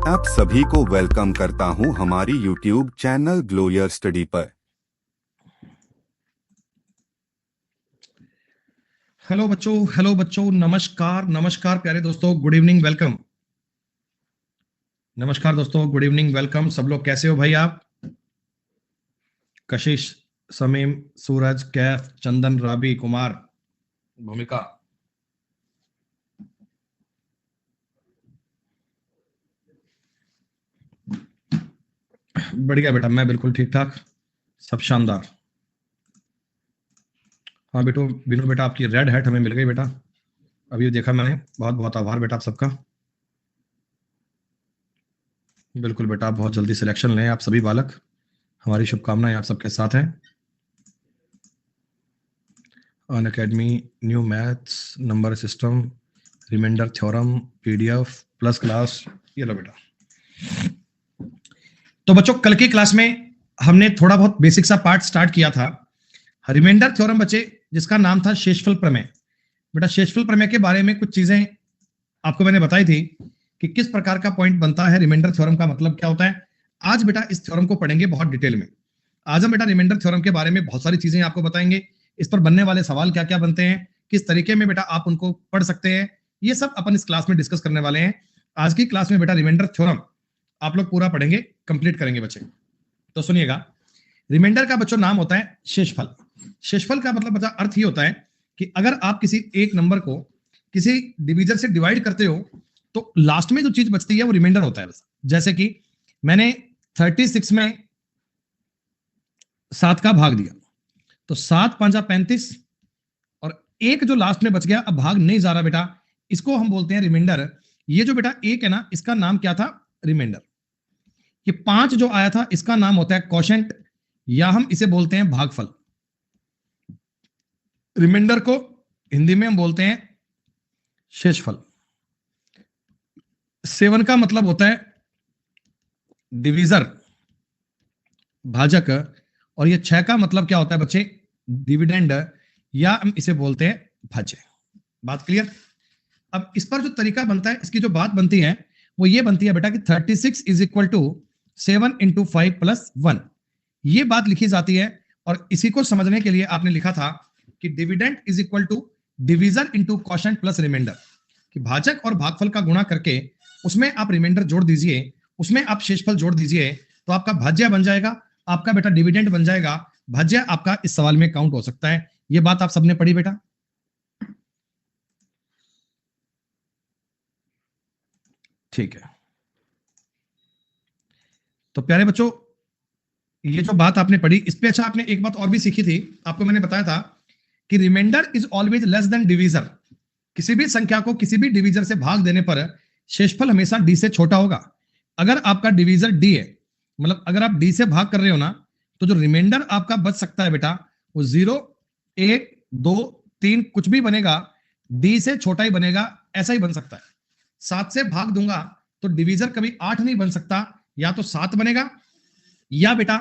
आप सभी को वेलकम करता हूं हमारी YouTube channel glow your study पर। हेलो बच्चों, नमस्कार नमस्कार प्यारे दोस्तों, गुड इवनिंग, वेलकम। नमस्कार दोस्तों, गुड इवनिंग, वेलकम। सब लोग कैसे हो भाई आप? कशिश, समीम, सूरज, कैफ, चंदन, राबी, कुमार, भूमिका। बढ़िया बेटा, मैं बिल्कुल ठीक ठाक, सब शानदार। हाँ बेटो, बिनो बेटा, आपकी रेड हैट हमें मिल गई बेटा, अभी देखा मैंने। बहुत बहुत आभार बेटा आप सबका। बिल्कुल बेटा, आप बहुत जल्दी सिलेक्शन लें आप सभी बालक, हमारी शुभकामनाएं आप सबके साथ हैं। Unacademy, new maths, number system, remainder theorem, PDF plus class, ये लो बेटा। तो बच्चों, कल की क्लास में हमने थोड़ा बहुत बेसिक सा पार्ट स्टार्ट किया था, रिमाइंडर थ्योरम बच्चे, जिसका नाम था शेषफल प्रमेय। बेटा, शेषफल प्रमेय के बारे में कुछ चीजें आपको मैंने बताई थी कि किस प्रकार का पॉइंट बनता है, रिमाइंडर थ्योरम का मतलब क्या होता है। आज बेटा इस थ्योरम को पढ़ेंगे बहुत डिटेल में। आज हम बेटा रिमाइंडर थ्योरम के बारे में बहुत सारी चीजें आपको बताएंगे, इस पर बनने वाले सवाल क्या क्या बनते हैं, किस तरीके में बेटा आप उनको पढ़ सकते हैं, ये सब अपन इस क्लास में डिस्कस करने वाले हैं। आज की क्लास में बेटा रिमाइंडर थ्योरम आप लोग पूरा पढ़ेंगे, कंप्लीट करेंगे बच्चे। तो सुनिएगा, रिमाइंडर का बच्चों नाम होता है शेषफल। शेषफल का मतलब बच्चा अर्थ ही होता है कि अगर आप किसी एक नंबर को किसी डिवीजर से डिवाइड करते हो तो लास्ट में जो चीज बचती है वो रिमाइंडर होता है। जैसे कि मैंने 36 में 7 का भाग दिया तो 7 5 35, और एक जो लास्ट में बच गया, अब भाग नहीं जा रहा बेटा, इसको हम बोलते हैं रिमाइंडर। ये जो बेटा एक है ना, इसका नाम क्या था? रिमाइंडर। ये 5 जो आया था इसका नाम होता है क्वोशेंट, या हम इसे बोलते हैं भागफल। रिमाइंडर को हिंदी में हम बोलते हैं शेषफल। 7 का मतलब होता है डिवीजर, भाजक, और ये 6 का मतलब क्या होता है बच्चे? डिविडेंड, या हम इसे बोलते हैं भाज्य। बात क्लियर? अब इस पर जो तरीका बनता है, इसकी जो बात बनती है वो ये बनती है बेटा कि 36 is equal to 7 into 5 plus 1, ये बात लिखी जाती है। और इसी को समझने के लिए आपने लिखा था कि dividend is equal to divisor into quotient plus remainder, कि भाजक और भागफल का गुणा करके उसमें आप रिमाइंडर जोड़ दीजिए, उसमें आप शेषफल जोड़ दीजिए, तो आपका भाज्य बन जाएगा, आपका बेटा डिविडेंड बन जाएगा। भाज्य आपका इस सवाल में काउंट हो सकता है। ये बात आप सबने पढ़ी बेटा? ठीक है। तो प्यारे बच्चों, ये जो बात आपने पढ़ी, इस पे अच्छा आपने एक बात और भी सीखी थी, आपको मैंने बताया था कि remainder is always less than divisor. किसी भी संख्या को किसी भी डिवीजर से भाग देने पर शेषफल हमेशा डी से छोटा होगा। अगर आपका डिवीजर डी है, मतलब अगर आप डी से भाग कर रहे हो ना, तो जो रिमाइंडर आपका बच सकता है बेटा वो 0 1 2 3 कुछ भी बनेगा, डी से छोटा ही बनेगा, ऐसा ही बन सकता है। 7 से भाग दूंगा तो डिवीजर कभी 8 नहीं बन सकता, या तो 7 बनेगा, या बेटा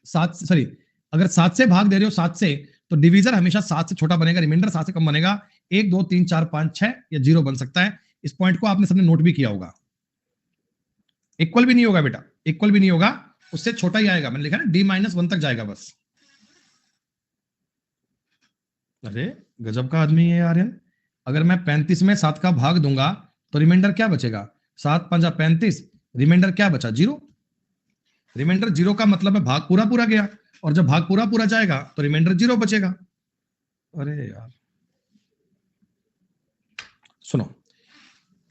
7 सॉरी, अगर 7 से भाग दे रहे हो 7 से, तो डिवीजर हमेशा 7 से छोटा बनेगा, रिमाइंडर 7 से कम बनेगा। 1 2 3 4 5 6 या 0 बन सकता है। इस पॉइंट को आपने सबने नोट भी किया होगा। इक्वल भी नहीं होगा बेटा, इक्वल भी नहीं होगा, उससे छोटा ही आएगा। मैंने लिखा ना D-1 तक जाएगा बस। अरे गजब का आदमी है यार। अगर मैं 35 में 7 का भाग दूंगा तो रिमाइंडर क्या बचेगा? 7 5 35, रिमाइंडर क्या बचा? 0। रिमाइंडर 0 का मतलब है भाग पूरा पूरा गया, और जब भाग पूरा पूरा जाएगा तो रिमाइंडर 0 बचेगा। अरे यार सुनो,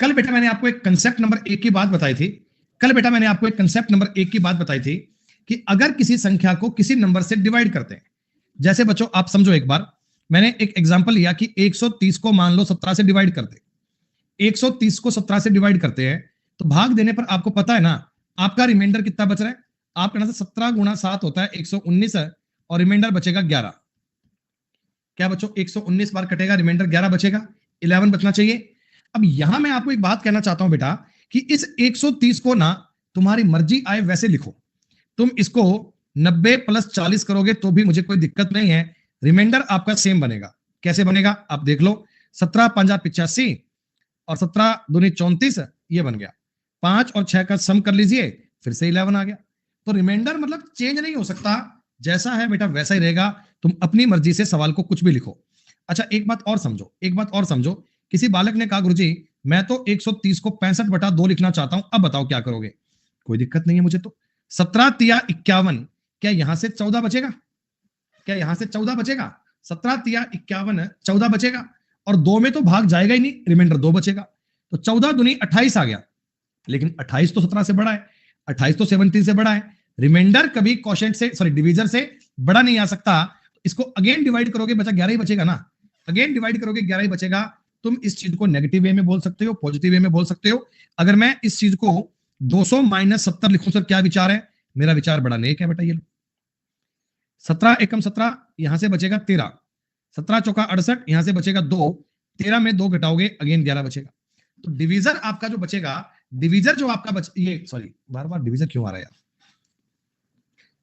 कल बेटा मैंने आपको एक कंसेप्ट नंबर 1 की बात बताई थी। कल बेटा मैंने आपको एक कंसेप्ट नंबर 1 की बात बताई थी कि अगर किसी संख्या को किसी नंबर से डिवाइड करते हैं, जैसे बच्चों आप समझो एक बार, मैंने एक एग्जांपल लिया कि 130 को मान लो 17 से डिवाइड करते, 130 को 17 से डिवाइड करते हैं, तो भाग देने पर आपको पता है ना आपका रिमाइंडर कितना बच रहा है? आप कहना 17 गुणा 7 होता है 119 है, और रिमाइंडर बचेगा 11। क्या बच्चों 119 बार कटेगा, रिमाइंडर 11 बचेगा, 11 बचना चाहिए। अब यहां मैं आपको एक बात कहना चाहता हूं बेटा कि इस 130 को ना तुम्हारी मर्जी आए वैसे लिखो, तुम इसको 90 प्लस 40 करोगे तो भी मुझे कोई दिक्कत नहीं है, रिमाइंडर आपका सेम बनेगा। कैसे बनेगा आप देख लो, 17 5 85 और 17 दूनी 34, ये बन गया 5 और 6 का सम कर लीजिए, फिर से 11 आ गया। तो रिमाइंडर मतलब चेंज नहीं हो सकता, जैसा है बेटा वैसा ही रहेगा। तुम अपनी मर्जी से सवाल को कुछ भी लिखो। अच्छा एक बात और समझो, एक बात और समझो। किसी बालक ने कहा गुरुजी मैं तो 130 को 65/2 लिखना चाहता हूं, अब बताओ क्या करोगे? कोई दिक्कत नहीं है मुझे तो। 17 तिया 51, क्या यहां से 14 बचेगा? क्या यहां से 14 बचेगा? 17 तिया 51 14 बचेगा, और 2 में तो भाग जाएगा ही नहीं, रिमाइंडर 2 बचेगा। तो 14 दूनी 28 आ गया, लेकिन 28 तो 17 से बड़ा है, 28 तो 17 से बड़ा है। रिमाइंडर कभी क्वोशिएंट से, सॉरी डिवीजर से बड़ा नहीं आ सकता। इसको अगेन डिवाइड करोगे, बचा 11 ही बचेगा ना। अगेन डिवाइड करोगे 11 ही बचेगा। तुम इस चीज को नेगेटिव वे में बोल सकते हो, पॉजिटिव वे में बोल सकते हो। अगर मैं इस चीज को 200 - 70 लिखूं सर, क्या विचार है? मेरा विचार बड़ा नेक है बेटा। ये 17 एकम 17, यहां से बचेगा 13, 17 चौका 68, यहां से बचेगा 2, 13 में 2 घटाओगे अगेन 11 बचेगा। तो डिवीजर आपका जो बचेगा, डिवीजर जो आपका ये सॉरी बार बार डिवीजर क्यों आ रहा है यार?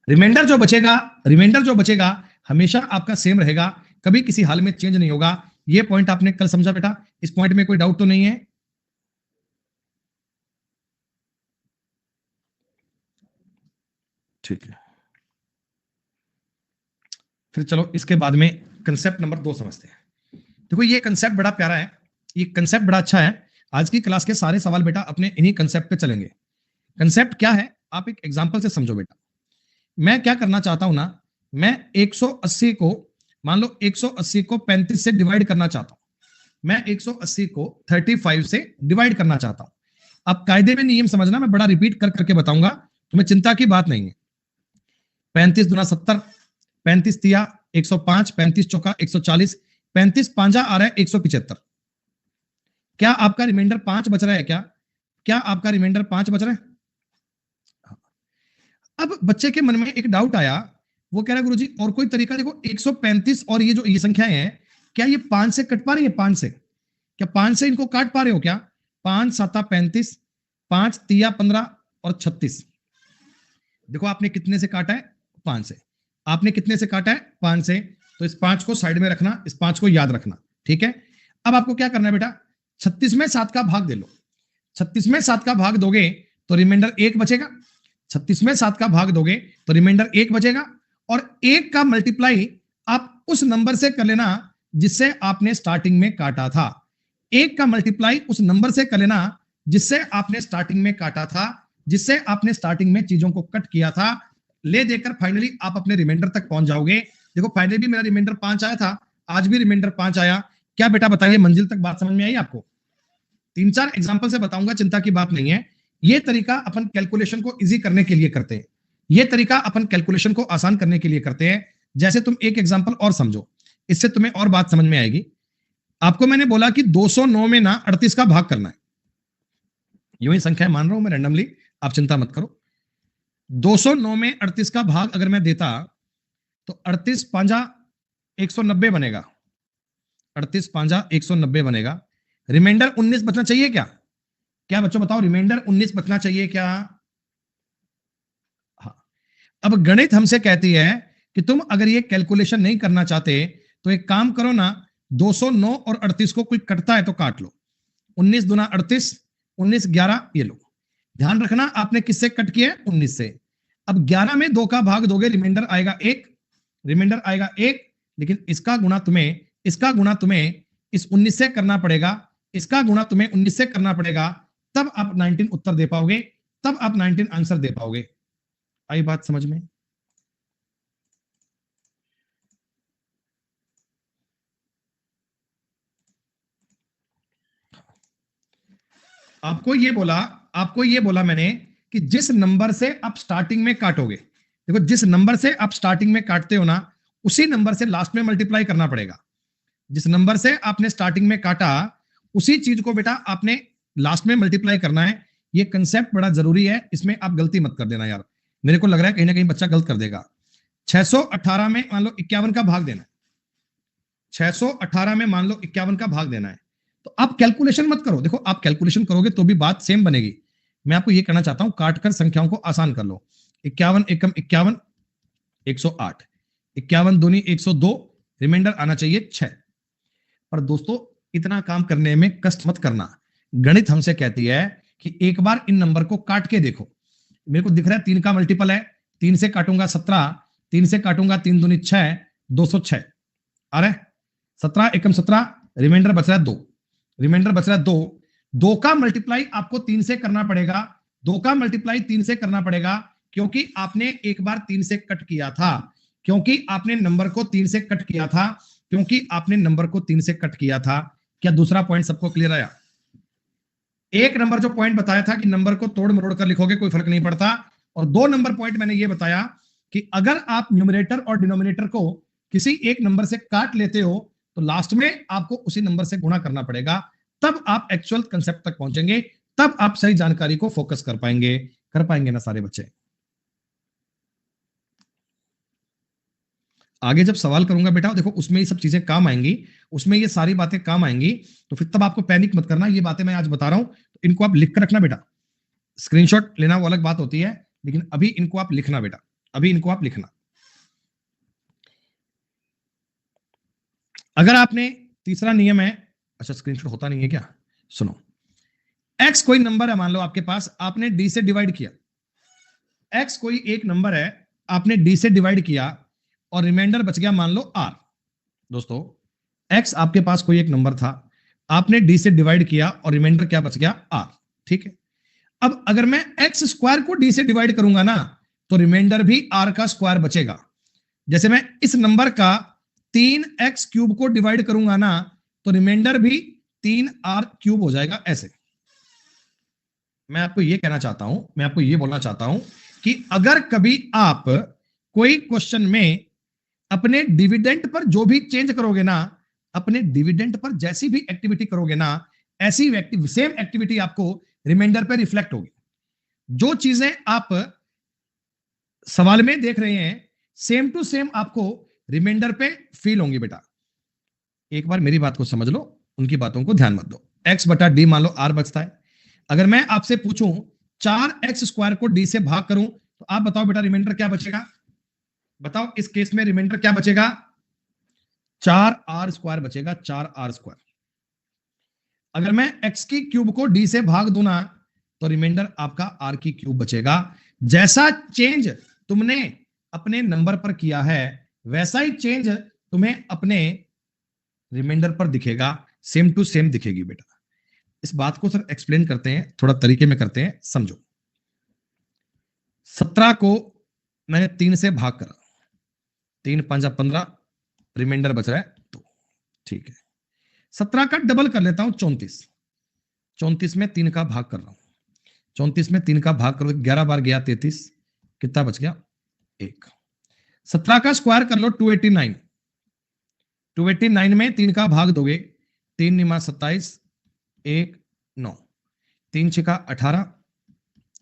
रिमाइंडर जो बचेगा, रिमाइंडर जो बचेगा हमेशा आपका सेम रहेगा, कभी किसी हाल में चेंज नहीं होगा। ये पॉइंट आपने कल समझा बेटा? इस पॉइंट में कोई डाउट तो नहीं है? ठीक है, फिर चलो इसके बाद में कंसेप्ट नंबर 2 समझते हैं। देखो ये कंसेप्ट बड़ा प्यारा है, ये कंसेप्ट बड़ा अच्छा है। आज की क्लास के सारे सवाल बेटा अपने इन्हीं कंसेप्ट पे चलेंगे। कंसेप्ट क्या है, आप एक एग्जांपल से समझो बेटा। मैं क्या करना चाहता हूं ना, मैं 180 को, मान लो 180 को 35 से डिवाइड करना चाहता हूं। मैं 180 को 35 से डिवाइड करना चाहता हूं। अब कायदे में नियम समझना, मैं बड़ा रिपीट कर करके बताऊंगा, तुम्हें चिंता की बात नहीं है। 35 दूना 70, 35 तिया 105, 35 चौका 140, 35 पांजा आ रहा है 175। क्या आपका रिमाइंडर 5 बच रहा है? क्या आपका रिमाइंडर 5 बच रहा है? अब बच्चे के मन में एक डाउट आया, वो कह रहा है गुरुजी और कोई तरीका? देखो 135 और ये जो ये संख्याएं हैं, क्या ये 5 से कट पा रही है? 5 से, क्या 5 से इनको काट पा रहे हो क्या? 5 7 35, 5 तिया 15 और 36। देखो आपने कितने से काटा है? 5 से। आपने कितने से काटा है? 5 से। तो इस 5 को साइड में रखना, इस 5 को याद रखना, ठीक है। अब आपको क्या करना है बेटा? 36 में 7 का भाग दे लो। 36 में 7 का भाग दोगे तो रिमाइंडर 1 बचेगा। 36 में 7 का भाग दोगे तो रिमाइंडर 1 बचेगा, और 1 का मल्टीप्लाई आप उस नंबर से कर लेना जिससे आपने स्टार्टिंग में काटा था। 1 का मल्टीप्लाई उस नंबर से कर लेना जिससे आपने स्टार्टिंग में काटा था, जिससे आपने स्टार्टिंग में चीजों को कट किया था। ले देकर फाइनली आप अपने रिमाइंडर तक पहुंच जाओगे। देखो फाइनली भी मेरा रिमाइंडर 5 आया था, आज भी रिमाइंडर 5 आया। क्या बेटा बताइए, मंजिल तक बात समझ में आई आपको? 3-4 एग्जांपल से बताऊंगा, चिंता की बात नहीं है। ये तरीका अपन कैलकुलेशन को इजी करने के लिए करते हैं, ये तरीका अपन कैलकुलेशन को आसान करने के लिए करते हैं। जैसे तुम एक एग्जांपल और समझो, इससे तुम्हें और बात समझ में आएगी। आपको मैंने बोला कि 209 में ना 38 का भाग करना है। यूं ही संख्या मान रहा हूं मैं रैंडमली, आप चिंता मत करो। 209 में 38 का भाग अगर मैं देता तो 38 पांजा 190 बनेगा। 38 पांजा 190 बनेगा। रिमाइंडर 19 बचना चाहिए क्या? क्या बच्चों बताओ, रिमाइंडर 19 बचना चाहिए क्या? हाँ। अब गणित हमसे कहती है कि तुम अगर ये कैलकुलेशन नहीं करना चाहते तो एक काम करो ना, 209 और 38 को कोई कटता है तो काट लो। 19 दूना 38, 19 11, ये लो। ध्यान रखना आपने किससे कट किया? 19 से। अब 11 में 2 का भाग दोगे, रिमाइंडर आएगा 1, रिमाइंडर आएगा 1, लेकिन इसका गुणा तुम्हें इस 19 से करना पड़ेगा, इसका गुणा तुम्हें 19 से करना पड़ेगा, तब आप 19 उत्तर दे पाओगे, तब आप 19 आंसर दे पाओगे। आई बात समझ में? आपको ये बोला मैंने कि जिस नंबर से आप स्टार्टिंग में काटोगे, देखो जिस नंबर से आप स्टार्टिंग में काटते हो ना, उसी नंबर से लास्ट में मल्टीप्लाई करना पड़ेगा। जिस नंबर से आपने स्टार्टिंग में काटा, उसी चीज को बेटा आपने लास्ट में मल्टीप्लाई करना है। ये कंसेप्ट बड़ा जरूरी है, इसमें आप गलती मत कर देना यार। मेरे को लग रहा है कहीं ना कहीं बच्चा गलत कर देगा। 618 में मान लो 51 का भाग देना है। 618 में मान लो 51 का भाग देना है, तो आप कैलकुलेशन मत करो। देखो आप कैलकुलेशन करोगे तो भी बात सेम बनेगी। मैं आपको ये कहना चाहता हूं, काटकर संख्याओं को आसान कर लो। 51 एकम 51, 108, 51 दूनी 102, रिमाइंडर आना चाहिए 6। पर दोस्तों इतना काम करने में कष्ट मत करना। गणित हमसे कहती है कि एक बार इन नंबर को काट के देखो। मेरे को दिख रहा है 3 का मल्टीपल है, 3 से काटूंगा 17, 3 से काटूंगा 3 दूनी 6, 206 आ रहा है। 17 एकम 17, रिमाइंडर बच रहा है 2, रिमाइंडर बच रहा है 2। 2 का मल्टीप्लाई आपको 3 से करना पड़ेगा, 2 का मल्टीप्लाई 3 से करना पड़ेगा, क्योंकि आपने एक बार 3 से कट किया था, क्योंकि आपने नंबर को 3 से कट किया था, क्योंकि आपने नंबर को 3 से कट किया था। क्या दूसरा पॉइंट सबको क्लियर आया? एक नंबर जो पॉइंट बताया था कि नंबर को तोड़ मरोड़ कर लिखोगे कोई फर्क नहीं पड़ता, और 2 नंबर पॉइंट मैंने ये बताया कि अगर आप न्यूमरेटर और डिनोमिनेटर को किसी एक नंबर से काट लेते हो तो लास्ट में आपको उसी नंबर से गुणा करना पड़ेगा, तब आप एक्चुअल कंसेप्ट तक पहुंचेंगे, तब आप सही जानकारी को फोकस कर पाएंगे ना सारे बच्चे। आगे जब सवाल करूंगा बेटा देखो उसमें ये सब चीजें काम आएंगी, उसमें ये सारी बातें काम आएंगी, तो फिर तब आपको पैनिक मत करना। ये बातें मैं आज बता रहा हूं तो इनको आप लिख कर रखना बेटा। स्क्रीनशॉट लेना वो अलग बात होती है, लेकिन अभी इनको आप लिखना बेटा, अभी इनको आप लिखना। अगर आपने तीसरा नियम है, अच्छा स्क्रीनशॉट होता नहीं है क्या? सुनो, x कोई नंबर है, मान लो आपके पास, आपने d से डिवाइड किया। x कोई एक नंबर है, आपने d से डिवाइड किया और रिमाइंडर बच गया मान लो r। दोस्तों x आपके पास कोई एक नंबर था, आपने d से डिवाइड किया और रिमाइंडर क्या बच गया? r। ठीक है, अब अगर मैं x स्क्वायर को d से डिवाइड करूंगा ना तो रिमाइंडर भी r का स्क्वायर बचेगा। जैसे मैं इस नंबर का 3x क्यूब को डिवाइड करूंगा ना तो रिमाइंडर भी 3r क्यूब हो जाएगा। ऐसे मैं आपको ये कहना चाहता हूं, मैं आपको ये बोलना चाहता हूं कि अगर कभी आप कोई क्वेश्चन में अपने डिविडेंड पर जो भी चेंज करोगे ना, अपने डिविडेंड पर जैसी भी एक्टिविटी करोगे ना, ऐसी सेम एक्टिविटी आपको रिमाइंडर पे रिफ्लेक्ट होगी। जो चीजें आप सवाल में देख रहे हैं सेम टू सेम आपको रिमाइंडर पे फील होंगी बेटा। एक बार मेरी बात को समझ लो, उनकी बातों को ध्यान मत दो। x बटा डी मान लो r बचता है, अगर मैं आपसे पूछूं 4x स्क्वायर को d से भाग करूं तो आप बताओ बेटा रिमाइंडर क्या बचेगा? बताओ इस केस में रिमाइंडर क्या बचेगा? 4r स्क्वायर बचेगा, 4r स्क्वायर। अगर मैं x की क्यूब को d से भाग दूं ना तो रिमाइंडर आपका r की क्यूब बचेगा। जैसा चेंज तुमने अपने नंबर पर किया है वैसा ही चेंज तुम्हें अपने रिमाइंडर पर दिखेगा, सेम टू सेम दिखेगी बेटा। इस बात को सर एक्सप्लेन करते हैं, थोड़ा तरीके में करते हैं, समझो। 17 को मैंने 3 से भाग करा, 3 5 15, रिमाइंडर बच रहा है 2। ठीक है, 17 का डबल कर लेता हूं 34, 34 में 3 का भाग कर रहा हूं, 34 में 3 का भाग करो, 11 बार गया 33, कितना बच गया? 1। 17 का स्क्वायर कर लो 289, 289 में 3 का भाग दोगे, 3 निमा 27, 1 9, 3 छिका 18,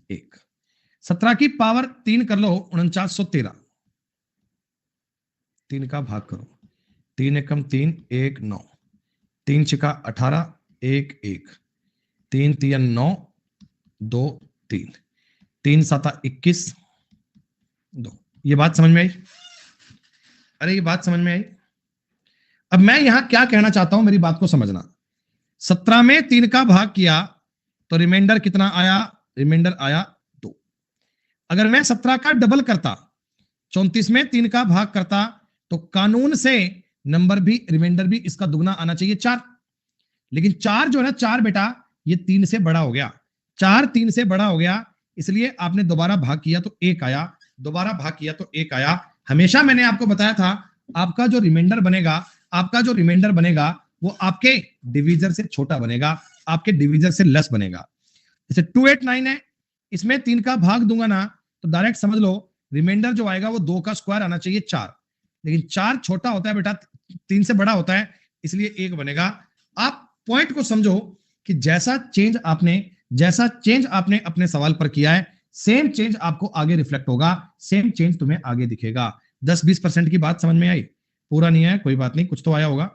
1। 17 की पावर 3 कर लो 4913, 3 का भाग करो, 3 एकम 3, 1 9, 3 छिका 18, 1 1, 3 3 9, 2 3, 3 7 21, 2। ये बात समझ में आई? अरे ये बात समझ में आई? अब मैं यहां क्या कहना चाहता हूं, मेरी बात को समझना। 17 में 3 का भाग किया तो रिमाइंडर कितना आया? रिमाइंडर आया 2। अगर मैं 17 का डबल करता, 34 में 3 का भाग करता, तो कानून से नंबर भी, रिमाइंडर भी इसका दुगना आना चाहिए 4। लेकिन 4 जो है ना, 4 बेटा ये 3 से बड़ा हो गया, 4 3 से बड़ा हो गया, इसलिए आपने दोबारा भाग किया तो 1 आया, दोबारा भाग किया तो 1 आया। हमेशा मैंने आपको बताया था आपका जो रिमाइंडर बनेगा, आपका जो रिमाइंडर बनेगा वो आपके डिवीजर से छोटा बनेगा, आपके डिवीजर से लेस बनेगा। जैसे 289 है, इसमें 3 का भाग दूंगा ना तो डायरेक्ट समझ लो रिमाइंडर जो आएगा वो 2 का स्क्वायर आना चाहिए 4, लेकिन 4 छोटा होता है बेटा, 3 से बड़ा होता है, इसलिए 1 बनेगा। आप पॉइंट को समझो कि जैसा चेंज आपने अपने सवाल पर किया है सेम चेंज आपको आगे रिफ्लेक्ट होगा, सेम चेंज तुम्हें आगे दिखेगा। 10-20% की बात समझ में आई? पूरा नहीं आया कोई बात नहीं, कुछ तो आया होगा।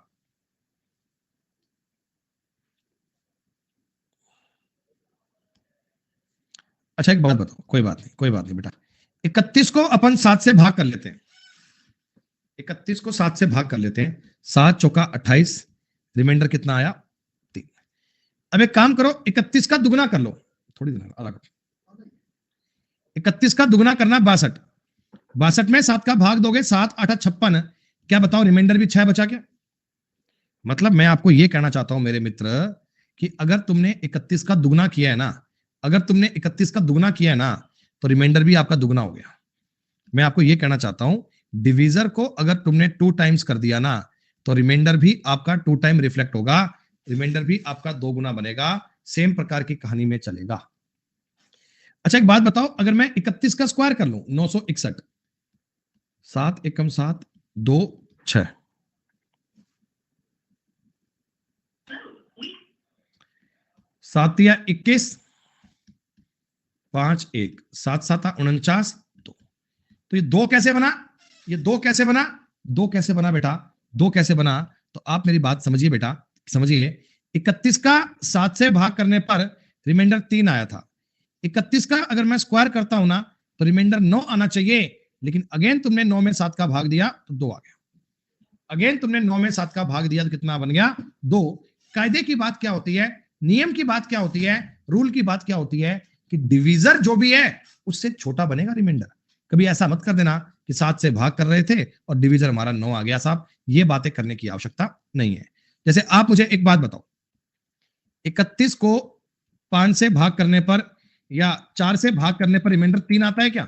अच्छा एक बात बताओ, कोई बात नहीं बेटा, 31 को अपन 7 से भाग कर लेते हैं, 31 को 7 से भाग कर लेते हैं, 7 चौका 28, रिमाइंडर कितना आया? 3। अब एक काम करो, 31 का दुगना कर लो, थोड़ी देना, आधा कप। 31 का दुगना करना 62, 62 में 7 का भाग दोगे, 7 8 56, क्या बताओ रिमाइंडर भी 6 बचा क्या? मतलब मैं आपको ये कहना चाहता हूं मेरे मित्र कि अगर तुमने 31 का दुगना किया है ना, अगर तुमने 31 का दुगना किया है ना, तो रिमाइंडर भी आपका दुगना हो गया। मैं आपको ये कहना चाहता हूं, डिवीजर को अगर तुमने 2 टाइम्स कर दिया ना, तो रिमाइंडर भी आपका 2 टाइम रिफ्लेक्ट होगा, रिमाइंडर भी आपका 2 गुना बनेगा। सेम प्रकार की कहानी में चलेगा। अच्छा एक बात बताओ, अगर मैं 31 का स्क्वायर कर लूं 961, 7 एकम 7 2 6, 7 या 21, 5 1, 7 7 49 2। तो ये 2 कैसे बना, ये 2 कैसे बना, 2 कैसे बना बेटा, 2 कैसे बना? तो आप मेरी बात समझिए बेटा, समझिए। 31 का 7 से भाग करने पर रिमाइंडर 3 आया था। 31 का अगर मैं स्क्वायर करता हूं ना, तो रिमाइंडर 9 आना चाहिए, लेकिन अगेन तुमने 9 में 7 का भाग दिया तो 2 आ गया। अगेन तुमने 9 में 7 का भाग दिया तो कितना बन गया? 2। कायदे की बात क्या होती है, नियम की बात क्या होती है, रूल की बात क्या होती है कि डिवीजर जो भी है उससे छोटा बनेगा रिमाइंडर। कभी ऐसा मत कर देना कि 7 से भाग कर रहे थे और डिवीजर हमारा 9 आ गया। साहब ये बातें करने की आवश्यकता नहीं है। जैसे आप मुझे एक बात बताओ, 31 को 5 से भाग करने पर या 4 से भाग करने पर रिमाइंडर 3 आता है क्या?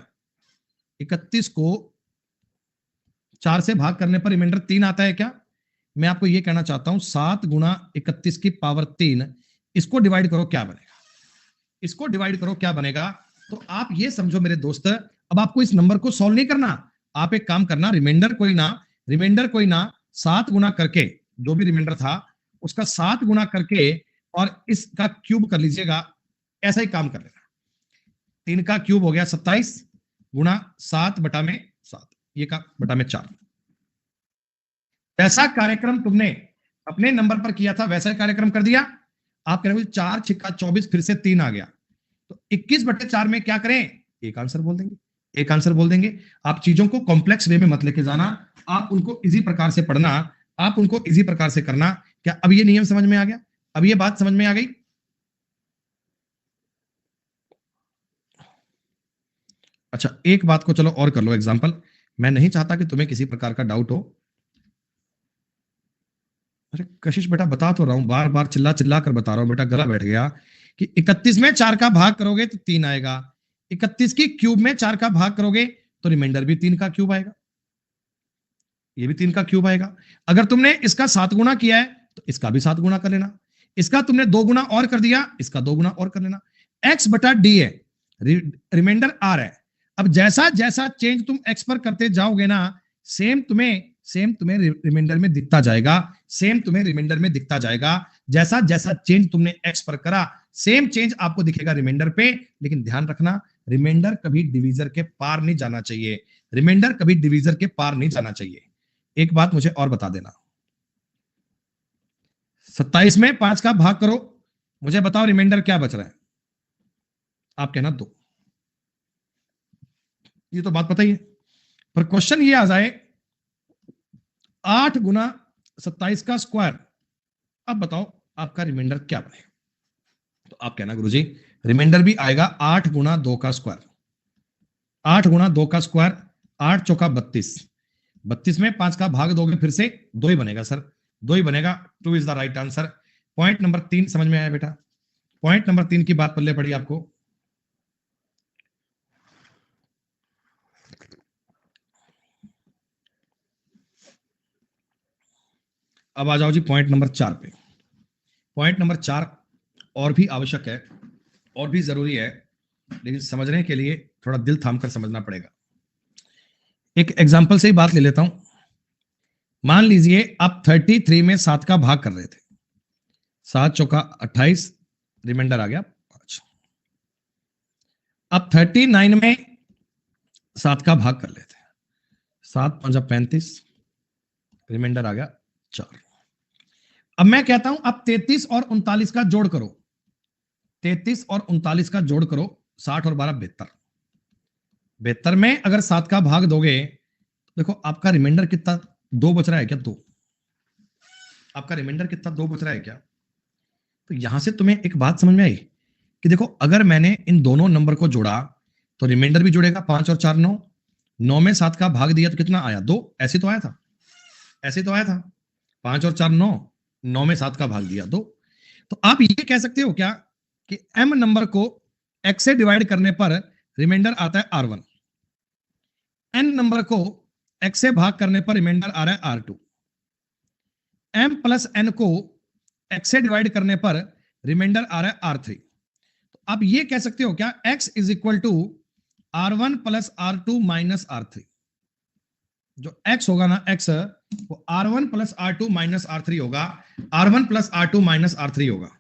31 को 4 से भाग करने पर रिमाइंडर 3 आता है क्या? मैं आपको यह कहना चाहता हूं 7 गुना 31 की पावर 3, इसको डिवाइड करो क्या बनेगा, इसको डिवाइड करो क्या बनेगा? तो आप ये समझो मेरे दोस्त, अब आपको इस नंबर को सॉल्व नहीं करना, आप एक काम करना, रिमाइंडर कोई ना 7 गुना करके, जो भी रिमाइंडर था उसका 7 गुना करके और इसका क्यूब कर लीजिएगा। ऐसा ही काम कर लेना। 3 का क्यूब हो गया 27 गुना 7 बटा में 7, ये का बटा में 4। ऐसा कार्यक्रम तुमने अपने नंबर पर किया था, वैसा ही कार्यक्रम कर दिया। आप कह रहे हो 4 छिक्का 24, फिर से 3 आ गया, तो 21/4 में क्या करें? एक आंसर बोल देंगे, एक आंसर बोल देंगे। आप चीजों को कॉम्प्लेक्स वे में मत लेके जाना, आप उनको इजी प्रकार से पढ़ना, आप उनको इजी प्रकार से करना। क्या अब ये नियम समझ में आ गया? अब ये बात समझ में आ गई? अच्छा एक बात को चलो और कर लो एग्जांपल, मैं नहीं चाहता कि तुम्हें किसी प्रकार का डाउट हो। अरे कशिश बेटा बता तो रहा हूं, बार बार चिल्ला चिल्ला कर बता रहा हूं बेटा, गला बैठ गया कि 31 में 4 का भाग करोगे तो 3 आएगा, 31 की क्यूब में 4 का भाग करोगे तो रिमाइंडर भी 3 का क्यूब आएगा, ये भी 3 का क्यूब आएगा। अगर तुमने इसका 7 गुना किया है तो इसका भी 7 गुना कर लेना, इसका तुमने 2 गुना और कर दिया, इसका 2 गुना और कर लेना। एक्स बटा डी है, रिमाइंडर आर है। अब जैसा जैसा चेंज तुम एक्स पर करते जाओगे ना, सेम तुम्हें रिमाइंडर में दिखता जाएगा, सेम तुम्हें रिमाइंडर में दिखता जाएगा। जैसा जैसा चेंज तुमने एक्स पर करा, सेम चेंज आपको दिखेगा रिमाइंडर पे। लेकिन ध्यान रखना, रिमाइंडर कभी डिवीजर के पार नहीं जाना चाहिए, रिमाइंडर कभी डिवीजर के पार नहीं जाना चाहिए। एक बात मुझे और बता देना, 27 में 5 का भाग करो, मुझे बताओ रिमाइंडर क्या बच रहा है? आप कहना 2, ये तो बात पता ही है। पर क्वेश्चन ये आ जाए 8 गुना 27 का स्क्वायर, अब बताओ आपका रिमाइंडर क्या बने? तो आप कहना गुरुजी रिमाइंडर भी आएगा 8 गुना 2 का स्क्वायर, 8 गुना 2 का स्क्वायर, 8 चौका 32, 32 में 5 का भाग दोगे फिर से 2 ही बनेगा सर, 2 ही बनेगा। 2 is the right answer. Point number 3 समझ में आया बेटा? पॉइंट नंबर 3 की बात पल्ले पड़ी आपको। अब आ जाओ जी पॉइंट नंबर 4 पे। पॉइंट नंबर 4 और भी आवश्यक है और भी जरूरी है, लेकिन समझने के लिए थोड़ा दिल थाम कर समझना पड़ेगा। एक एग्जांपल से ही बात ले लेता हूं। मान लीजिए आप 33 में 7 का भाग कर रहे थे, 7 चौका 28, रिमाइंडर आ गया 5। अब 39 में 7 का भाग कर लेते हैं, 7 5 35, रिमाइंडर आ गया 4। अब मैं कहता हूं अब 33 और 39 का जोड़ करो, 33 और 39 का जोड़ करो, 60 और 12 72। 72 में अगर 7 का भाग दोगे, देखो आपका रिमाइंडर कितना 2 बच रहा है क्या? 2। आपका रिमाइंडर कितना 2 बच रहा है क्या? तो यहां से तुम्हें एक बात समझ में आई कि कि देखो अगर मैंने इन दोनों नंबर को जोड़ा तो रिमाइंडर भी जुड़ेगा, 5 और 4 9, 9 में 7 का भाग दिया तो कितना आया 2, ऐसे तो आया था, ऐसे तो आया था, 5 और 4 9, 9 में 7 का भाग दिया 2। तो आप ये कह सकते हो क्या कि m नंबर को x से डिवाइड करने पर रिमाइंडर आता है R1, n नंबर को x से भाग करने पर रिमाइंडर आ रहा है R2, m प्लस n को x से डिवाइड करने पर रिमाइंडर आ रहा है R3। तो आप ये कह सकते हो क्या x is equal to R1 plus R2 minus R3। जो x होगा ना x वो R1 plus R2 minus R3 होगा, R1 plus R2 minus R3 होगा।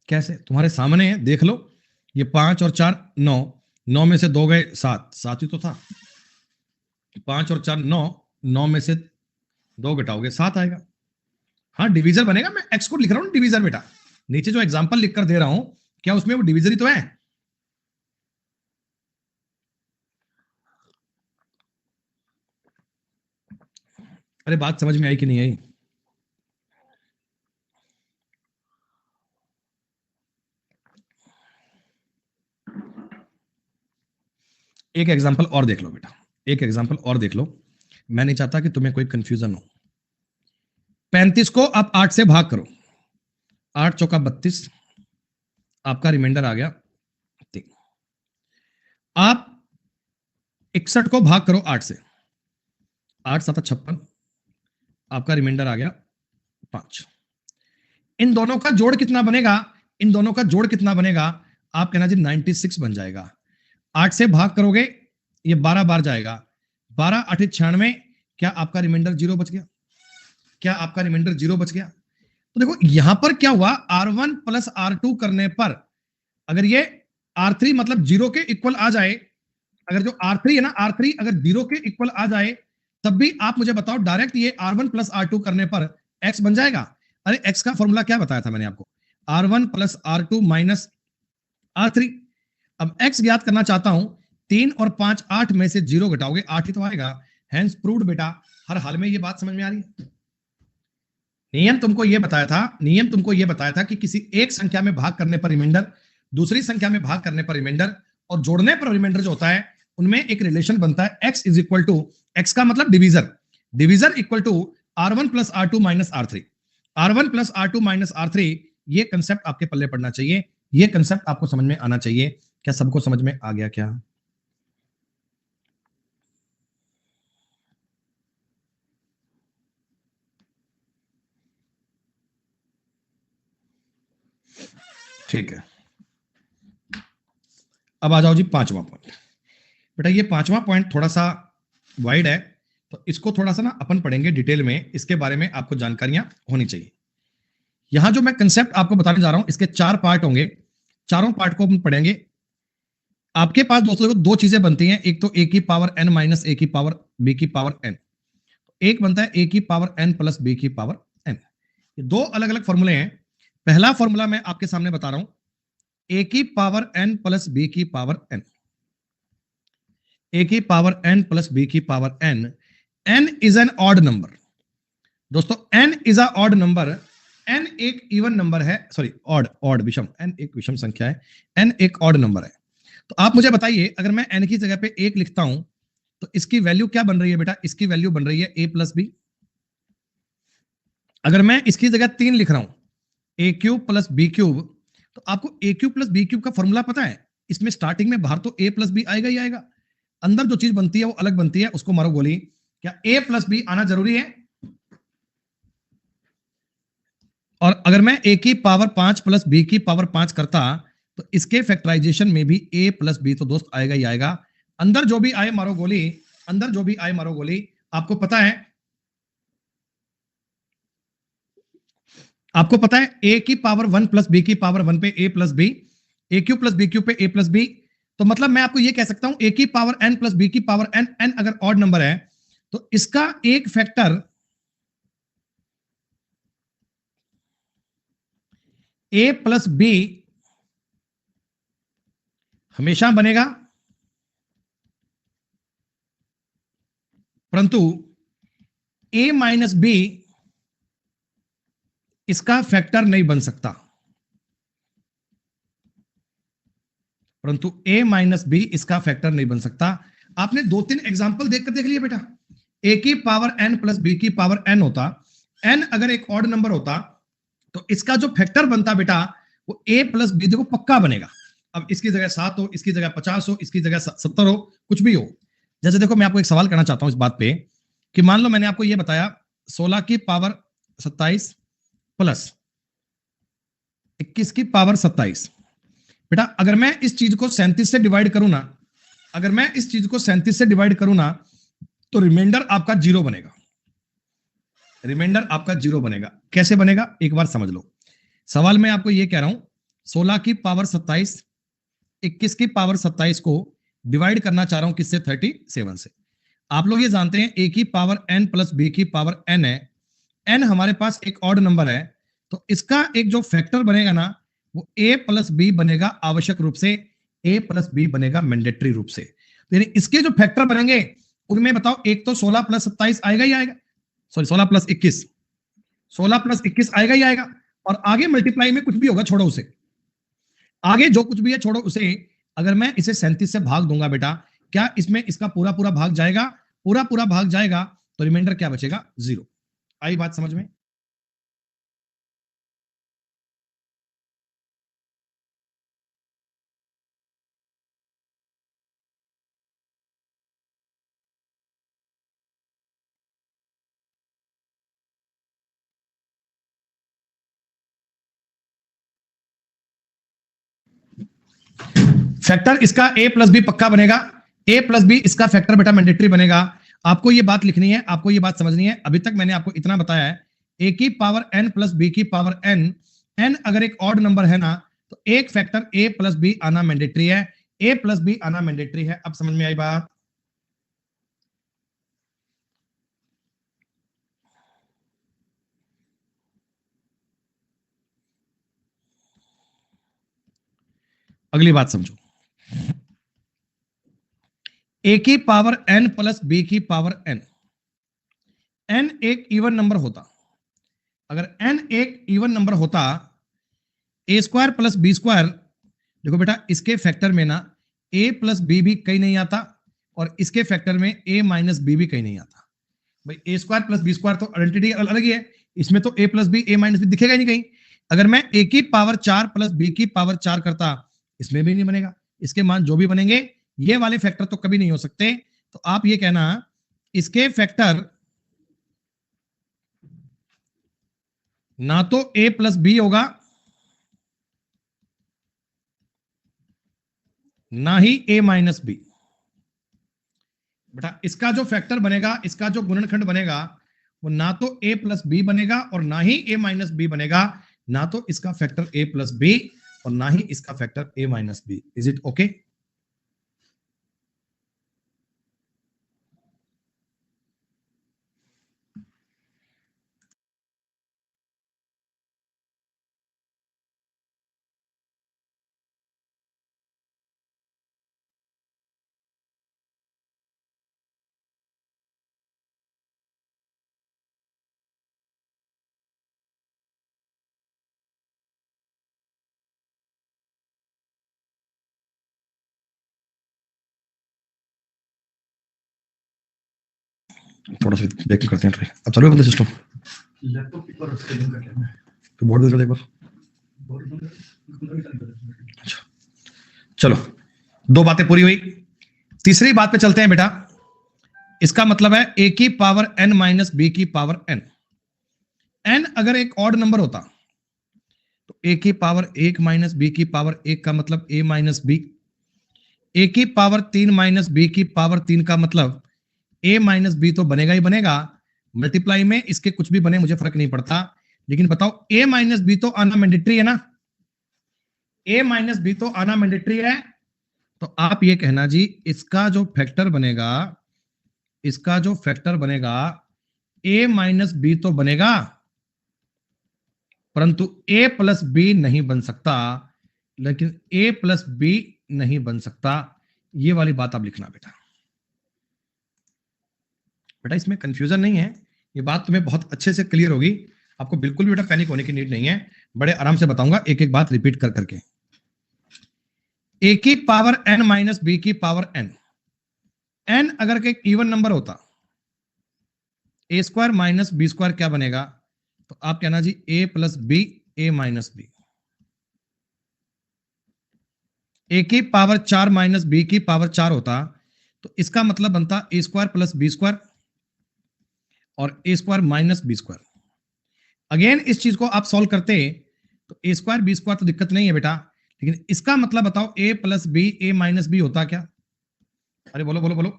कैसे? तुम्हारे सामने है, देख लो, ये 5 और 4 9, 9 में से 2 गए 7, 7 ही तो था, 5 और 4 9, 9 में से 2 घटाओगे 7 आएगा। हाँ डिवीजर बनेगा, मैं x को लिख रहा हूं डिवीजर बेटा, नीचे जो एग्जांपल लिख कर दे रहा हूं क्या उसमें वो डिवीजर ही तो है। अरे बात समझ में आई कि नहीं आई? एक एग्जांपल और देख लो बेटा, एक एग्जांपल और देख लो, मैं नहीं चाहता कि तुम्हें कोई कंफ्यूजन हो। 35 को आप 8 से भाग करो, 8 चौका 32, आपका रिमाइंडर आ गया 3। आप 61 को भाग करो 8 से, 8 7 56, आपका रिमाइंडर आ गया 5। इन दोनों का जोड़ कितना बनेगा? इन दोनों का जोड़ कितना बनेगा? आप कहना जी 96 बन जाएगा। 8 से भाग करोगे ये 12 बार जाएगा, 12 8 96, क्या आपका रिमाइंडर 0 बच गया? क्या आपका रिमाइंडर 0 बच गया? तो देखो यहां पर क्या हुआ, R1 प्लस R2 करने पर अगर ये R3 मतलब 0 के इक्वल आ जाए, अगर जो R3 है ना, R3 अगर 0 के इक्वल आ जाए तब भी आप मुझे बताओ डायरेक्ट ये R1 प्लस R2 करने पर x बन जाएगा। अरे x का फॉर्मूला क्या बताया था मैंने आपको, R1 plus R2 minus R3। अब x ज्ञात करना चाहता हूं, 3 और 5 8 में से 0 घटाओगे 8 ही तो आएगा, हैंस प्रूव्ड बेटा। हर हाल में ये बात समझ में आ रही है? नियम तुमको ये बताया था, नियम तुमको ये बताया था कि किसी एक संख्या में भाग करने पर रिमाइंडर, दूसरी संख्या में भाग करने पर रिमाइंडर और जोड़ने पर रिमाइंडर जो होता है उनमें एक रिलेशन बनता है, x is equal to, x का मतलब divisor, divisor equal to R1 plus R2 minus R3, R1 plus R2 minus R3। ये कंसेप्ट आपके पल्ले पड़ना चाहिए, ये कंसेप्ट आपको समझ में आना चाहिए। क्या सबको समझ में आ गया क्या? ठीक है, अब आ जाओ जी पांचवा पॉइंट। बेटा ये पांचवा पॉइंट थोड़ा सा वाइड है, तो इसको थोड़ा सा ना अपन पढ़ेंगे डिटेल में, इसके बारे में आपको जानकारियां होनी चाहिए। यहां जो मैं कंसेप्ट आपको बताने जा रहा हूं इसके 4 पार्ट होंगे, चारों पार्ट को अपन पढ़ेंगे। आपके पास दोस्तों दो चीजें बनती हैं, एक तो ए की पावर n माइनस ए की पावर b की पावर n, एक बनता है ए की पावर n प्लस b की पावर n। ये दो अलग अलग फॉर्मूले हैं। पहला फॉर्मूला मैं आपके सामने बता रहा हूं, ए की पावर n प्लस b की पावर n, ए की पावर n प्लस b की power n, n is an odd number. दोस्तों n is a odd number, n एक इवन नंबर है, सॉरी ऑड, ऑड विषम, n एक विषम संख्या है, n एक ऑड नंबर है। तो आप मुझे बताइए अगर मैं n की जगह पे 1 लिखता हूं तो इसकी वैल्यू क्या बन रही है बेटा? इसकी वैल्यू बन रही है a प्लस बी। अगर मैं इसकी जगह 3 लिख रहा हूं, ए क्यूब प्लस बी क्यूब, तो आपको ए क्यूब प्लस बी क्यूब का फॉर्मूला पता है? इसमें स्टार्टिंग में बाहर तो ए प्लस बी आएगा ही आएगा, अंदर जो चीज बनती है वो अलग बनती है, उसको मारो गोली। क्या ए प्लस बी आना जरूरी है? और अगर मैं ए की पावर 5 प्लस बी की पावर 5 करता तो इसके फैक्टराइजेशन में भी ए प्लस बी तो दोस्त आएगा ही आएगा, अंदर जो भी आए मारो गोली, अंदर जो भी आए मारो गोली। आपको पता है, आपको पता है ए की पावर 1 प्लस बी की पावर 1 पे ए प्लस बी, ए क्यू प्लस बी क्यू पे ए प्लस बी। तो मतलब मैं आपको यह कह सकता हूं ए की पावर एन प्लस बी की पावर एन, एन अगर ऑड नंबर है तो इसका एक फैक्टर ए प्लस बी हमेशा बनेगा, परंतु ए माइनस बी इसका फैक्टर नहीं बन सकता, परंतु a माइनस बी इसका फैक्टर नहीं बन सकता। आपने 2-3 एग्जाम्पल देखकर देख लिया बेटा। a की पावर n प्लस b की पावर n होता, n अगर एक ऑड नंबर होता तो इसका जो फैक्टर बनता बेटा वो a प्लस बी, देखो पक्का बनेगा। अब इसकी जगह 7 हो, इसकी जगह 50 हो, इसकी जगह 70 हो, कुछ भी हो। जैसे देखो मैं आपको एक सवाल करना चाहता हूं इस बात पे कि मान लो मैंने आपको ये बताया 16 की पावर 27 प्लस 21 की पावर 27। बेटा अगर मैं इस चीज को 37 से डिवाइड करूं ना, अगर मैं इस चीज को 37 से डिवाइड करूं ना, तो रिमाइंडर आपका 0 बनेगा। रिमाइंडर आपका 0 बनेगा। कैसे बनेगा एक बार समझ लो। सवाल में आपको ये कह रहा हूं 16 की पावर 27 21 की पावर 27 को डिवाइड करना चाह रहा हूं किससे? 37 से। आप लोग ये जानते हैं a की पावर n प्लस b की पावर n है। n हमारे पास एक ऑड नंबर है, तो इसका एक जो फैक्टर बनेगा ना वो a प्लस बी बनेगा आवश्यक रूप से, a प्लस बी बनेगा मैंडेटरी रूप से। तो यानी इसके जो फैक्टर बनेंगे उनमें बताओ, एक तो 16 प्लस 27 आएगा ही आएगा, सॉरी 16 प्लस 21, 16 प्लस 21 आएगा ही आएगा, और आगे मल्टीप्लाई में कुछ भी होगा छोड़ो उसे, आगे जो कुछ भी है छोड़ो उसे। अगर मैं इसे 37 से भाग दूंगा बेटा, क्या इसमें इसका पूरा पूरा भाग जाएगा? पूरा पूरा भाग जाएगा, तो रिमाइंडर क्या बचेगा? 0। आई बात समझ में? फैक्टर इसका a प्लस बी पक्का बनेगा, a प्लस बी इसका फैक्टर बेटा मैंडेटरी बनेगा। आपको ये बात लिखनी है, आपको ये बात समझनी है। अभी तक मैंने आपको इतना बताया है, a की पावर n प्लस b की पावर n, n अगर एक ऑड नंबर है ना तो एक फैक्टर a प्लस बी आना मैंडेटरी है, a प्लस बी आना मैंडेटरी है। अब समझ में आई बात? अगली बात समझो, a की पावर n प्लस b की पावर n, n एक इवन नंबर होता, अगर n एक इवन नंबर होता, A square plus B square, देखो बेटा इसके फैक्टर में ना a प्लस बी भी कहीं नहीं आता, और इसके फैक्टर में a माइनस बी भी कहीं नहीं आता। भाई A square plus B square तो आइडेंटिटी अलग ही है, इसमें तो a plus B a minus B दिखेगा ही नहीं कहीं। अगर मैं a की पावर 4 प्लस b की पावर 4 करता, इसमें भी नहीं बनेगा। इसके मान जो भी बनेंगे ये वाले फैक्टर तो कभी नहीं हो सकते। तो आप ये कहना इसके फैक्टर ना तो a प्लस बी होगा, ना ही a माइनस बी। बेटा इसका जो फैक्टर बनेगा, इसका जो गुणनखंड बनेगा, वो ना तो a प्लस बी बनेगा और ना ही a माइनस बी बनेगा, ना तो इसका फैक्टर a प्लस बी और ना ही इसका factor a minus B. Is it okay? थोड़ा सा देख के करते हैं ट्राई। अब चालू है सिस्टम? लैपटॉप पर स्क्रीन कर लेना, तो बोर्ड देख एक बार। अच्छा चलो, दो बातें पूरी हुई, तीसरी बात पे चलते हैं बेटा। इसका मतलब है a की पावर n माइनस बी की पावर n, n अगर एक ऑड नंबर होता तो a की पावर 1 माइनस बी की पावर 1 का मतलब a माइनस बी, a की पावर 3 माइनस बी की पावर 3 का मतलब a माइनस बी तो बनेगा ही बनेगा। मल्टीप्लाई में इसके कुछ भी बने मुझे फर्क नहीं पड़ता, लेकिन बताओ a माइनस बी तो आना मैंडेटरी है ना, a माइनस बी तो आना मैंडेटरी है। तो आप ये कहना जी इसका जो फैक्टर बनेगा, इसका जो फैक्टर बनेगा a माइनस बी तो बनेगा, परंतु a प्लस बी नहीं बन सकता, लेकिन a प्लस बी नहीं बन सकता। ये वाली बात आप लिखना बेटा। बेटा इसमें कंफ्यूजन नहीं है, ये बात तुम्हें बहुत अच्छे से क्लियर होगी। आपको बिल्कुल भी बेटा पैनिक होने की नीड नहीं है, बड़े आराम से बताऊंगा एक एक बात रिपीट कर करके। ए की पावर n माइनस बी की पावर n, n अगर एक इवन नंबर होता, A square minus B square क्या बनेगा, तो आप कहना जी A plus B, A minus B. A की पावर 4 माइनस बी की पावर 4 होता, तो इसका मतलब बनता A square plus B square और A square minus B square. Again इस चीज को आप सॉल्व करते तो ए स्क्वायर बी स्क्वायर तो दिक्कत नहीं है बेटा, लेकिन इसका मतलब बताओ ए plus B, A minus B होता क्या? अरे बोलो बोलो बोलो।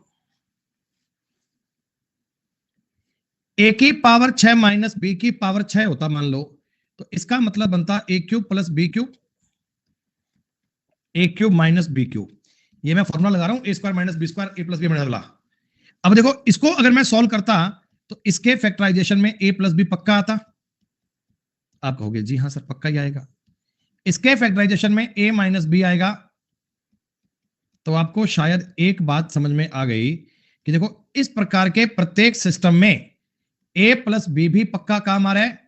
ए की पावर 6 माइनस बी की पावर 6 होता मान लो, तो इसका मतलब बनता ए क्यूब प्लस बी क्यूब, ए क्यूब माइनस बी क्यूब। ये मैं फॉर्मूला लगा रहा हूं, ए स्क्वायर माइनस बी स्क्वायर, ए प्लस बी माइनस वाला। अब देखो इसको अगर मैं सॉल्व करता तो इसके फैक्टराइजेशन में ए प्लस बी पक्का आता, आप कहोगे जी हाँ सर पक्का ही आएगा। इसके फैक्टराइजेशन में ए माइनस बी आएगा, तो आपको शायद एक बात समझ में आ गई कि देखो इस प्रकार के प्रत्येक सिस्टम में ए प्लस बी भी पक्का काम आ रहा है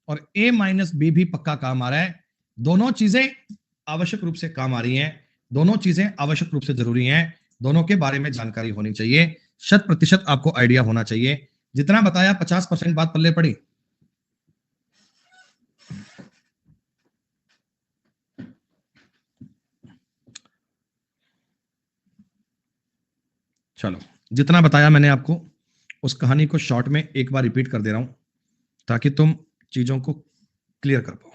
और ए माइनस बी भी पक्का काम आ रहा है। दोनों चीजें आवश्यक रूप से काम आ रही हैं, दोनों चीजें आवश्यक रूप से जरूरी हैं, दोनों के बारे में जानकारी होनी चाहिए, 100% आपको आइडिया होना चाहिए। जितना बताया 50% बात पल्ले पड़ी। चलो जितना बताया मैंने आपको उस कहानी को शॉर्ट में एक बार रिपीट कर दे रहा हूं ताकि तुम चीजों को क्लियर कर पाओ।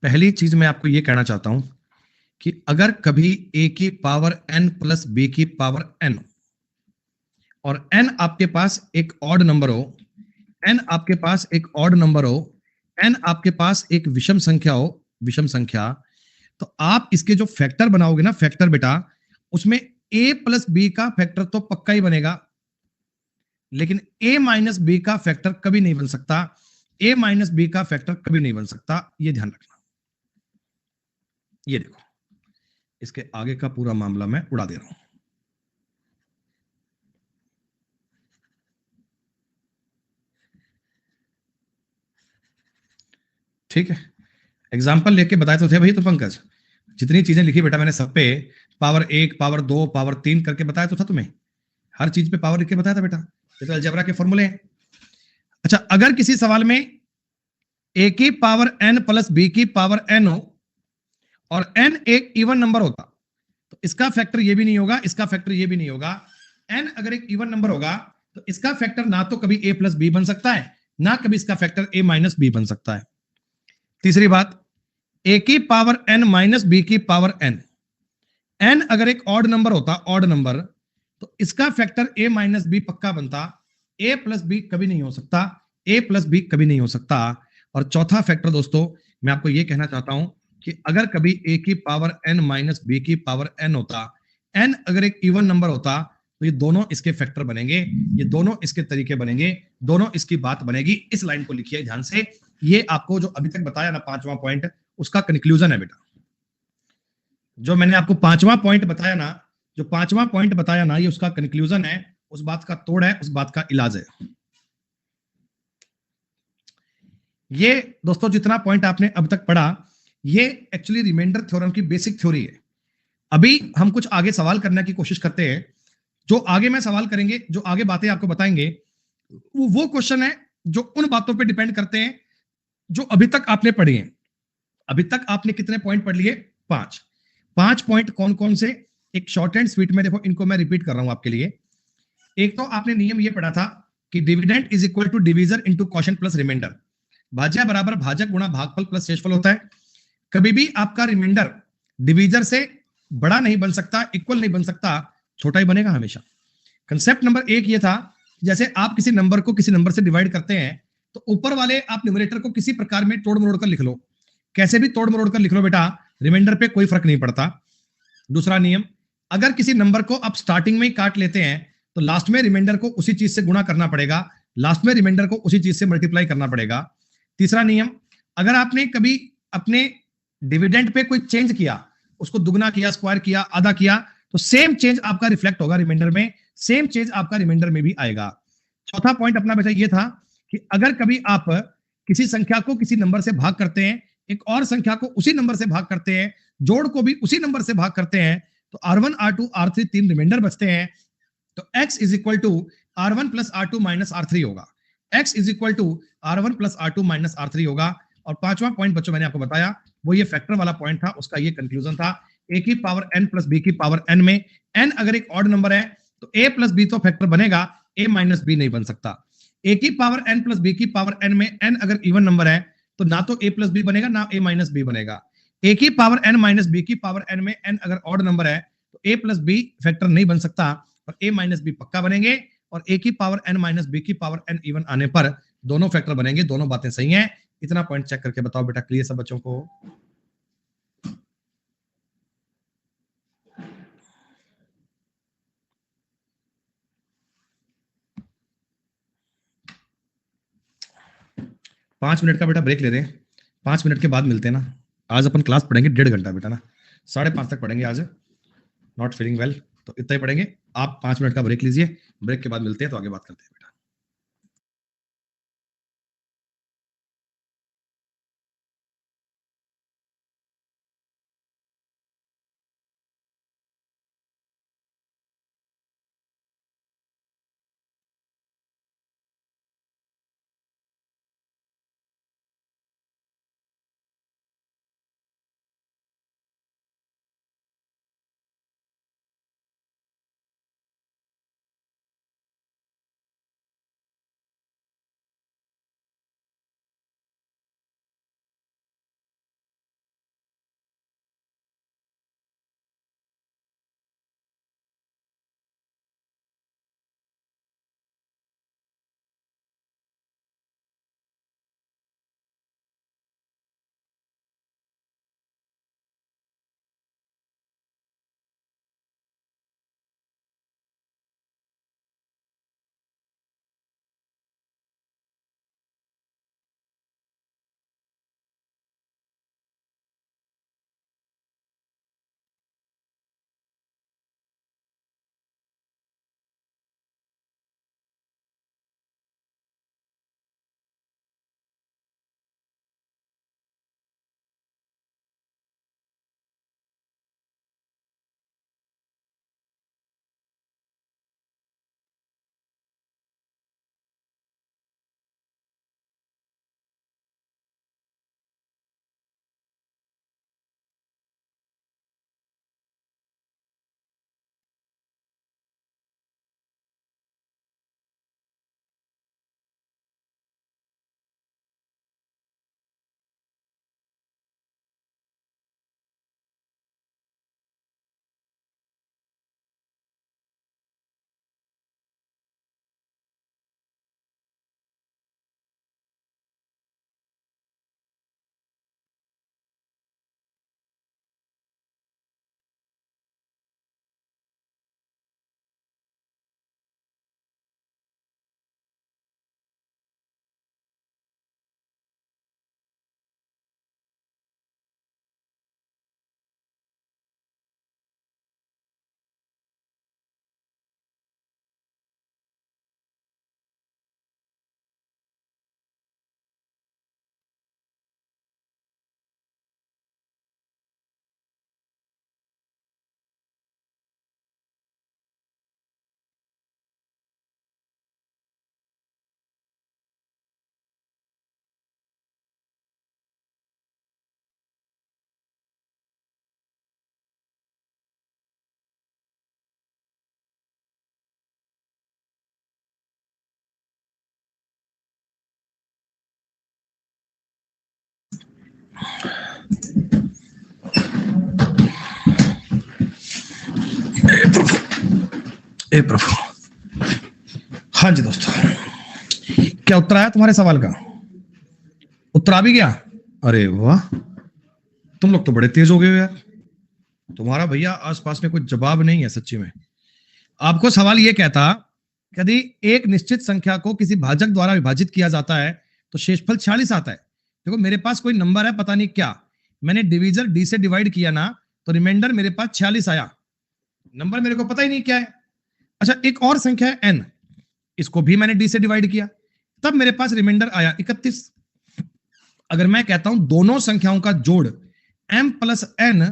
पहली चीज मैं आपको यह कहना चाहता हूं कि अगर कभी ए की पावर n प्लस बी की पावर n और n आपके पास एक ऑड नंबर हो, n आपके पास एक ऑड नंबर हो, n आपके पास एक विषम संख्या हो, विषम संख्या, तो आप इसके जो फैक्टर बनाओगे ना, फैक्टर बेटा, उसमें a प्लस बी का फैक्टर तो पक्का ही बनेगा, लेकिन a माइनस बी का फैक्टर कभी नहीं बन सकता, a माइनस बी का फैक्टर कभी नहीं बन सकता, ये ध्यान रखना। ये देखो इसके आगे का पूरा मामला मैं उड़ा दे रहा हूं। ठीक है, एग्जाम्पल लेके बताए तो थे भाई तो पंकज, जितनी चीजें लिखी बेटा मैंने सब पे पावर 1, पावर 2, पावर 3 करके बताया तो था तुम्हें, हर चीज पे पावर लिख के बताया था बेटा, ये तो अलजेब्रा के फॉर्मूले हैं। अच्छा अगर किसी सवाल में a की पावर n प्लस बी की पावर n हो और n एक इवन नंबर होता, तो इसका फैक्टर ये भी नहीं होगा, इसका फैक्टर ये भी नहीं होगा। n अगर एक इवन नंबर होगा तो इसका फैक्टर ना तो कभी a प्लस बी बन सकता है, ना कभी इसका फैक्टर a माइनस बी बन सकता है। तीसरी बात, a की पावर n माइनस बी की पावर n, n अगर एक ऑड नंबर होता, ऑड नंबर, तो इसका फैक्टर a माइनस बी पक्का बनता, a प्लस बी कभी नहीं हो सकता, a प्लस बी कभी नहीं हो सकता। और चौथा फैक्टर दोस्तों मैं आपको यह कहना चाहता हूं कि अगर कभी a की पावर n माइनस बी की पावर n होता, n अगर एक इवन नंबर होता, तो ये दोनों इसके फैक्टर बनेंगे, ये दोनों इसके तरीके बनेंगे, दोनों इसकी बात बनेगी। इस लाइन को लिखिए ध्यान से, ये आपको जो अभी तक बताया ना 5वां पॉइंट, उसका कंक्लूजन है बेटा। जो मैंने आपको 5वां पॉइंट बताया ना, जो 5वां पॉइंट बताया ना, ये उसका कंक्लूजन है, उस बात का तोड़ है, उस बात का इलाज है। ये दोस्तों जितना पॉइंट आपने अब तक पढ़ा, ये एक्चुअली रिमाइंडर थ्योरम की बेसिक थ्योरी है। अभी हम कुछ आगे सवाल करने की कोशिश करते हैं, जो आगे मैं सवाल करेंगे, जो आगे बातें आपको बताएंगे, वो क्वेश्चन है जो उन बातों पे डिपेंड करते हैं जो अभी तक आपने पढ़ी हैं। अभी तक आपने कितने पॉइंट पढ़ लिए? 5 पॉइंट कौन कौन से? एक शॉर्ट एंड स्वीट में देखो, इनको मैं रिपीट कर रहा हूं आपके लिए। एक तो आपने नियम ये पढ़ा था कि dividend is equal to divisor into quotient plus remainder, भाज्य बराबर भाजक गुणा भागफल प्लस शेषफल होता है। कभी भी आपका रिमाइंडर डिवीजर से बड़ा नहीं बन सकता, इक्वल नहीं बन सकता, छोटा ही बनेगा हमेशा। कंसेप्ट नंबर 1 ये था, जैसे आप किसी नंबर को किसी नंबर से डिवाइड करते हैं तो ऊपर वाले आप न्यूमरेटर को किसी प्रकार में तोड़ मरोड़ कर लिख लो, कैसे भी तोड़ मरोड़ कर लिख लो बेटा, रिमाइंडर पे कोई फर्क नहीं पड़ता। दूसरा नियम, अगर किसी नंबर को आप स्टार्टिंग में ही काट लेते हैं तो लास्ट में रिमाइंडर को उसी चीज से गुणा करना पड़ेगा, लास्ट में रिमाइंडर को उसी चीज से मल्टीप्लाई करना पड़ेगा। तीसरा नियम, अगर आपने कभी अपने डिविडेंड पे कोई चेंज किया उसको दुगना किया, स्क्वायर किया, आधा किया, तो सेम चेंज आपका रिफ्लेक्ट होगा रिमाइंडर में, सेम चेंज आपका रिमाइंडर में भी आएगा। चौथा पॉइंट अपना बेटा ये था कि अगर कभी आप किसी संख्या को किसी नंबर से भाग करते हैं, एक और संख्या को उसी नंबर से भाग करते हैं, जोड़ को भी उसी नंबर से भाग करते हैं, तो R1 R2 R3 तीन रिमाइंडर बचते हैं, तो x is equal to R1 plus R2 minus R3 होगा। x is equal to R1 plus R2 minus R3 होगा। और पांचवा पॉइंट बच्चों मैंने आपको बताया वो ये फैक्टर वाला पॉइंट था, उसका ये कंक्लूजन था, a की पावर n प्लस b की पावर n में n अगर एक ऑड नंबर है तो a प्लस b तो फैक्टर बनेगा, a माइनस b नहीं बन सकता। a की पावर n प्लस b की पावर n में n अगर इवन नंबर है तो ना तो a प्लस b बनेगा ना a माइनस b बनेगा। a की पावर n माइनस b की पावर n में n अगर ऑड नंबर है तो a प्लस b फैक्टर नहीं बन सकता और a माइनस b पक्का बनेंगे, और a की पावर n माइनस b की पावर n इवन आने पर दोनों फैक्टर बनेंगे। दोनों बातें सही हैं। इतना पॉइंट चेक करके बताओ बेटा, क्लियर सब बच्चों को? पांच मिनट का बेटा ब्रेक ले दें, 5 मिनट के बाद मिलते हैं ना। आज अपन क्लास पढ़ेंगे 1.5 घंटा बेटा ना, 5:30 तक पढ़ेंगे आज। नॉट फीलिंग वेल तो इतना ही पढ़ेंगे। आप 5 मिनट का ब्रेक लीजिए, ब्रेक के बाद मिलते हैं तो आगे बात करते हैं बेटा। ए प्रभु। हाँ जी दोस्तों, क्या उत्तर आया तुम्हारे सवाल का? उत्तर आ भी गया? अरे वाह, तुम लोग तो बड़े तेज हो गए हो यार। तुम्हारा भैया आसपास में कोई जवाब नहीं है सच्ची में। आपको सवाल ये कहता, यदि एक निश्चित संख्या को किसी भाजक द्वारा विभाजित किया जाता है तो शेषफल 46 आता है। देखो मेरे पास कोई नंबर है पता नहीं क्या, मैंने डिवीजर डी से डिवाइड किया ना तो रिमाइंडर मेरे पास 46 आया, नंबर मेरे को पता ही नहीं क्या है। अच्छा, एक और संख्या है n, इसको भी मैंने d से डिवाइड किया, तब मेरे पास रिमाइंडर आया 31। अगर मैं कहता हूं दोनों संख्याओं का जोड़ m प्लस n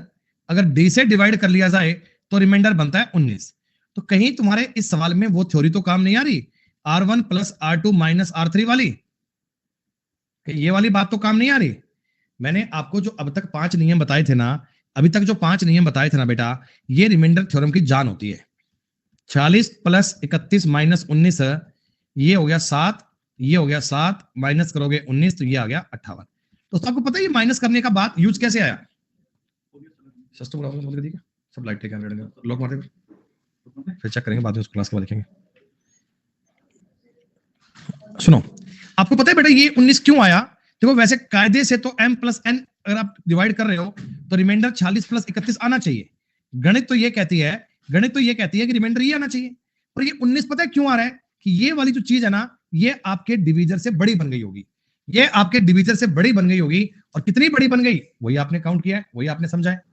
अगर d से डिवाइड कर लिया जाए तो रिमाइंडर बनता है 19। तो कहीं तुम्हारे इस सवाल में वो थ्योरी तो काम नहीं आ रही, R1 plus R2 minus R3 वाली, ये वाली बात तो काम नहीं आ रही। मैंने आपको जो अब तक 5 नियम बताए थे ना, अभी तक जो 5 नियम बताए थे ना बेटा, ये रिमाइंडर थ्योरम की जान होती है। 40 प्लस 31 माइनस 19, ये हो गया 7, ये हो गया 7, माइनस करोगे 19 तो ये आ गया 58। तो आपको पता है ये माइनस करने का बात यूज कैसे आया? सस्तो बड़ा बोल के ठीक है, सब लाइट टेक लॉक मार दे, फिर चेक करेंगे बाद में, उस क्लास के बाद लिखेंगे। सुनो, आपको पता है बेटा ये 19 क्यों आया? देखो वैसे कायदे से तो m प्लस n अगर आप डिवाइड कर रहे हो तो रिमाइंडर 40 प्लस 31 आना चाहिए। गणित तो ये कहती है कि रिमाइंडर ये आना चाहिए, और ये 19 पता है क्यों आ रहा है? कि ये वाली जो चीज है ना, ये आपके डिवीजर से बड़ी बन गई होगी, ये आपके डिवीजर से बड़ी बन गई होगी। और कितनी बड़ी बन गई वही आपने काउंट किया है, वही आपने समझा है।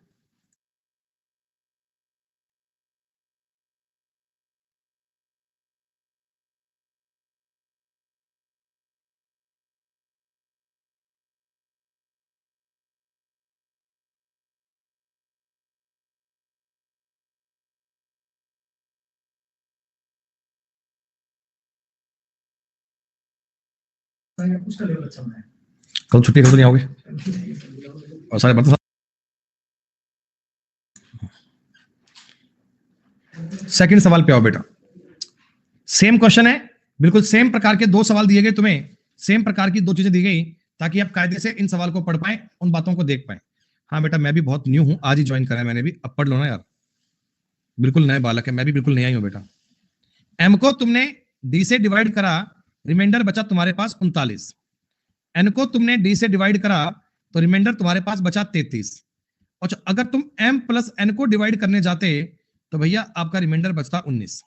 कल छुट्टी कल तो नहीं आओगे, और सारे बर्तन। सेकंड सवाल पे आओ बेटा, सेम क्वेश्चन है, बिल्कुल सेम प्रकार के 2 सवाल दिए गए तुम्हें, सेम प्रकार की 2 चीजें दी गई ताकि आप कायदे से इन सवाल को पढ़ पाए, उन बातों को देख पाए। हाँ बेटा मैं भी बहुत न्यू हूं, आज ही ज्वाइन करा है मैंने भी, अब पढ़ लो ना यार, बिल्कुल नए बालक है, मैं भी बिल्कुल नया ही हूं बेटा। m को तुमने d से डिवाइड करा, रिमाइंडर बचा तुम्हारे पास 39। n को तुमने d से डिवाइड करा तो रिमाइंडर तुम्हारे पास बचा 33। और अगर तुम m प्लस n को डिवाइड करने जाते तो भैया आपका रिमाइंडर बचता 19।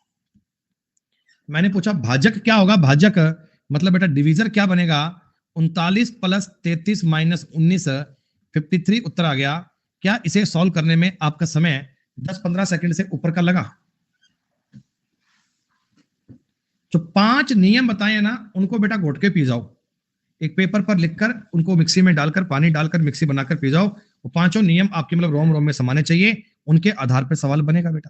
मैंने पूछा भाजक क्या होगा? भाजक मतलब बेटा डिवीजर क्या बनेगा? 39 प्लस 33 माइनस 19, 53 उत्तर आ गया। क्या इसे सॉल्व करने में आपका समय 10-15 सेकंड से ऊपर का लगा? जो 5 नियम बताए ना उनको बेटा घोट के पी जाओ, एक पेपर पर लिखकर उनको मिक्सी में डालकर, पानी डालकर मिक्सी बनाकर पी जाओ। वो 5 नियम आपके मतलब रोम रोम में समाने चाहिए, उनके आधार पर सवाल बनेगा बेटा।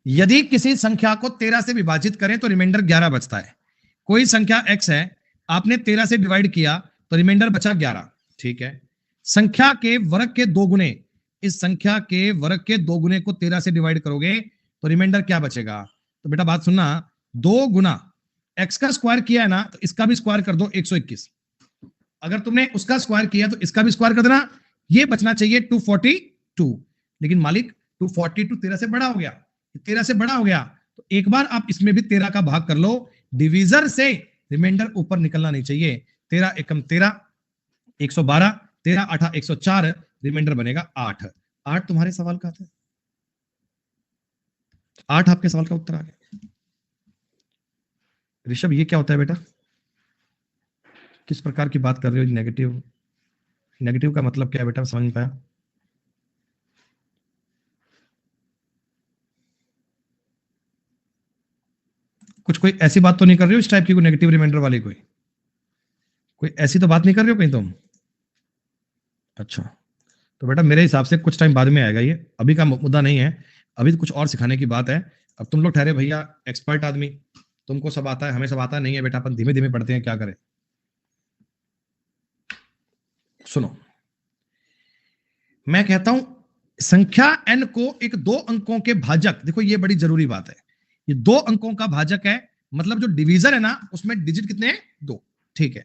यदि किसी संख्या को 13 से विभाजित करें तो रिमाइंडर 11 बचता है। कोई संख्या x है, आपने 13 से डिवाइड किया तो रिमाइंडर बचा 11, ठीक है। संख्या के वर्ग के 2 गुने, इस संख्या के वर्ग के 2 गुने को 13 से डिवाइड करोगे तो रिमाइंडर क्या बचेगा? तो बेटा बात सुनना, 2 गुना x का स्क्वायर किया है ना, तो इसका भी स्क्वायर कर दो 121। अगर तुमने उसका स्क्वायर किया तो इसका भी स्क्वायर कर देना, ये बचना चाहिए 242। लेकिन मालिक 242 13 से बड़ा हो गया, 13 से बड़ा हो गया, तो एक बार आप इसमें भी 13 का भाग कर लो, डिवीजर से रिमाइंडर ऊपर निकलना नहीं चाहिए। 13 एकम 13, 112, 13 8 104, रिमाइंडर बनेगा 8। 8 तुम्हारे सवाल का था, 8 आपके सवाल का उत्तर आ गया। ऋषभ ये क्या होता है बेटा? किस प्रकार की बात कर रहे हो? नेगेटिव, नेगेटिव का मतलब क्या है बेटा, समझ नहीं पाया। कुछ कोई ऐसी बात तो नहीं कर रहे हो इस टाइप की, कोई नेगेटिव रिमाइंडर वाली, कोई ऐसी तो बात नहीं कर रहे हो कहीं तुम? अच्छा, तो बेटा मेरे हिसाब से कुछ टाइम बाद में आएगा ये, अभी का मुद्दा नहीं है, अभी तो कुछ और सिखाने की बात है। अब तुम लोग ठहरे भैया एक्सपर्ट आदमी, तुमको सब आता है, हमें सब आता नहीं है बेटा, अपन धीमे धीमे पढ़ते हैं, क्या करें। सुनो, मैं कहता हूं संख्या n को एक 2 अंकों के भाजक, देखो ये बड़ी जरूरी बात है, ये 2 अंकों का भाजक है, मतलब जो डिवीजर है ना उसमें डिजिट कितने हैं? 2, ठीक है।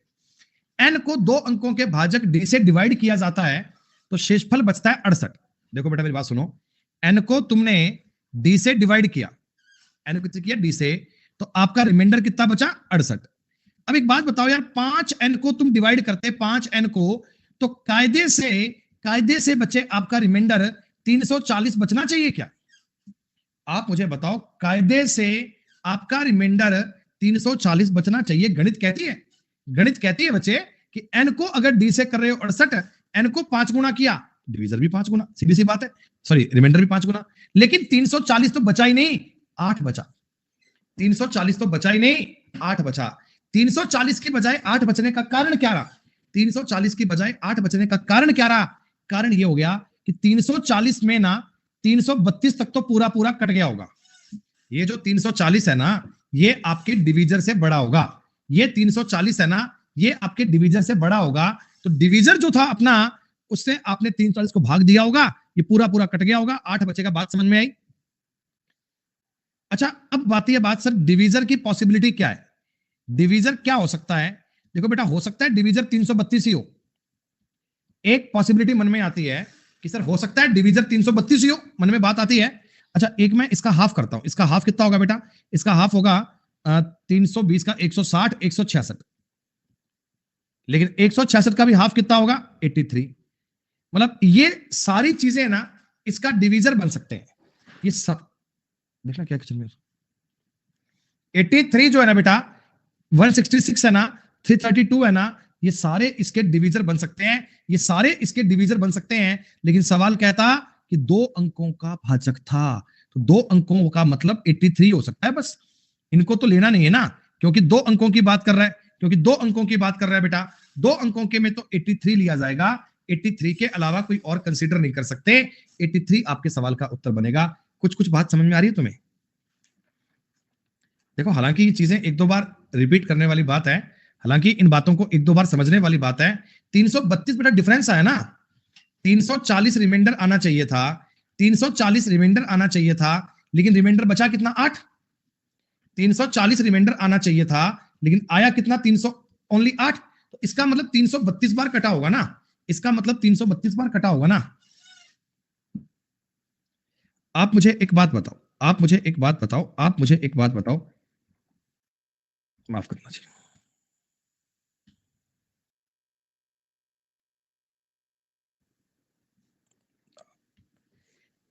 n को 2 अंकों के भाजक d से डिवाइड किया जाता है तो शेषफल बचता है 68। देखो बेटा मेरी बात सुनो, n को तुमने d से डिवाइड किया, n को कितने किया? d से, तो आपका रिमाइंडर कितना बचा? 68। अब एक बात बताओ यार, 5n को तुम डिवाइड करते 5n को, तो कायदे से बचे आपका रिमाइंडर 340 बचना चाहिए क्या? आप मुझे बताओ, कायदे से आपका रिमाइंडर 340 बचना चाहिए। गणित कहती है बच्चे कि n को अगर d से कर रहे हो 68, n को 5 गुना किया, डिवीजर भी 5 गुना, सीधी सी बात है, सॉरी रिमाइंडर भी 5 गुना। लेकिन 340 तो बचा ही नहीं, 8 बचा। 340 तो बचा ही नहीं, 8 बचा। 340 की बजाय 8 बचने का कारण क्या रहा? 340 की बजाय 8 बचने का कारण क्या रहा? कारण ये हो गया कि 340 में ना 332 तक तो पूरा पूरा कट गया होगा। ये जो 340 है ना, ये आपके डिवीजर से बड़ा होगा। ये 340 है ना, ये आपके डिवीजर से बड़ा होगा। तो डिवीजर जो था अपना, उससे आपने 340 को भाग दिया होगा, ये पूरा पूरा कट गया होगा, 8 बचेगा। बात समझ में आई? अच्छा, अब बात सर डिवीजर की पॉसिबिलिटी क्या है? डिवीजर क्या हो सकता है? देखो बेटा, हो सकता है डिवीजर 332 ही हो। एक पॉसिबिलिटी मन में आती है कि सर हो सकता है डिवीजर 332 ही हो, मन में बात आती है। अच्छा, एक मैं इसका हाफ करता हूं। इसका हाफ कितना होगा बेटा? इसका हाफ होगा 320 का 160, 166। लेकिन 166 का भी हाफ कितना होगा? 83। मतलब ये सारी चीजें ना इसका डिवीजर बन सकते हैं। ये सब देखना क्या किचन में 83 जो है ना बेटा, 166 है ना, 332 है ना, ये सारे इसके डिवीजर बन सकते हैं। ये सारे इसके डिवीजर बन सकते हैं। लेकिन सवाल कहता कि 2 अंकों का भाजक था, तो 2 अंकों का मतलब 83 हो सकता है बस। इनको तो लेना नहीं है ना, क्योंकि 2 अंकों की बात कर रहा है, क्योंकि 2 अंकों की बात कर रहा है बेटा। 2 अंकों के में तो 83 लिया जाएगा। 83 के अलावा कोई और कंसीडर नहीं कर सकते। 83 आपके सवाल का उत्तर बनेगा। कुछ कुछ बात समझ में आ रही है तुम्हें? देखो, हालांकि ये चीजें एक दो बार रिपीट करने वाली बात है, हालांकि इन बातों को एक दो बार समझने वाली बात है। 332 बेटा डिफरेंस आया ना, 340 रिमाइंडर आना चाहिए था, 340 रिमाइंडर आना चाहिए था, लेकिन रिमाइंडर बचा कितना? 8। 340 रिमाइंडर आना चाहिए था, लेकिन आया कितना? 300 ओनली 8। तो इसका मतलब 332 बार कटा होगा ना, इसका मतलब 332 बार कटा होगा ना। आप मुझे एक बात बताओ, आप मुझे एक बात बताओ, आप मुझे एक बात बताओ, माफ करना चाहिए।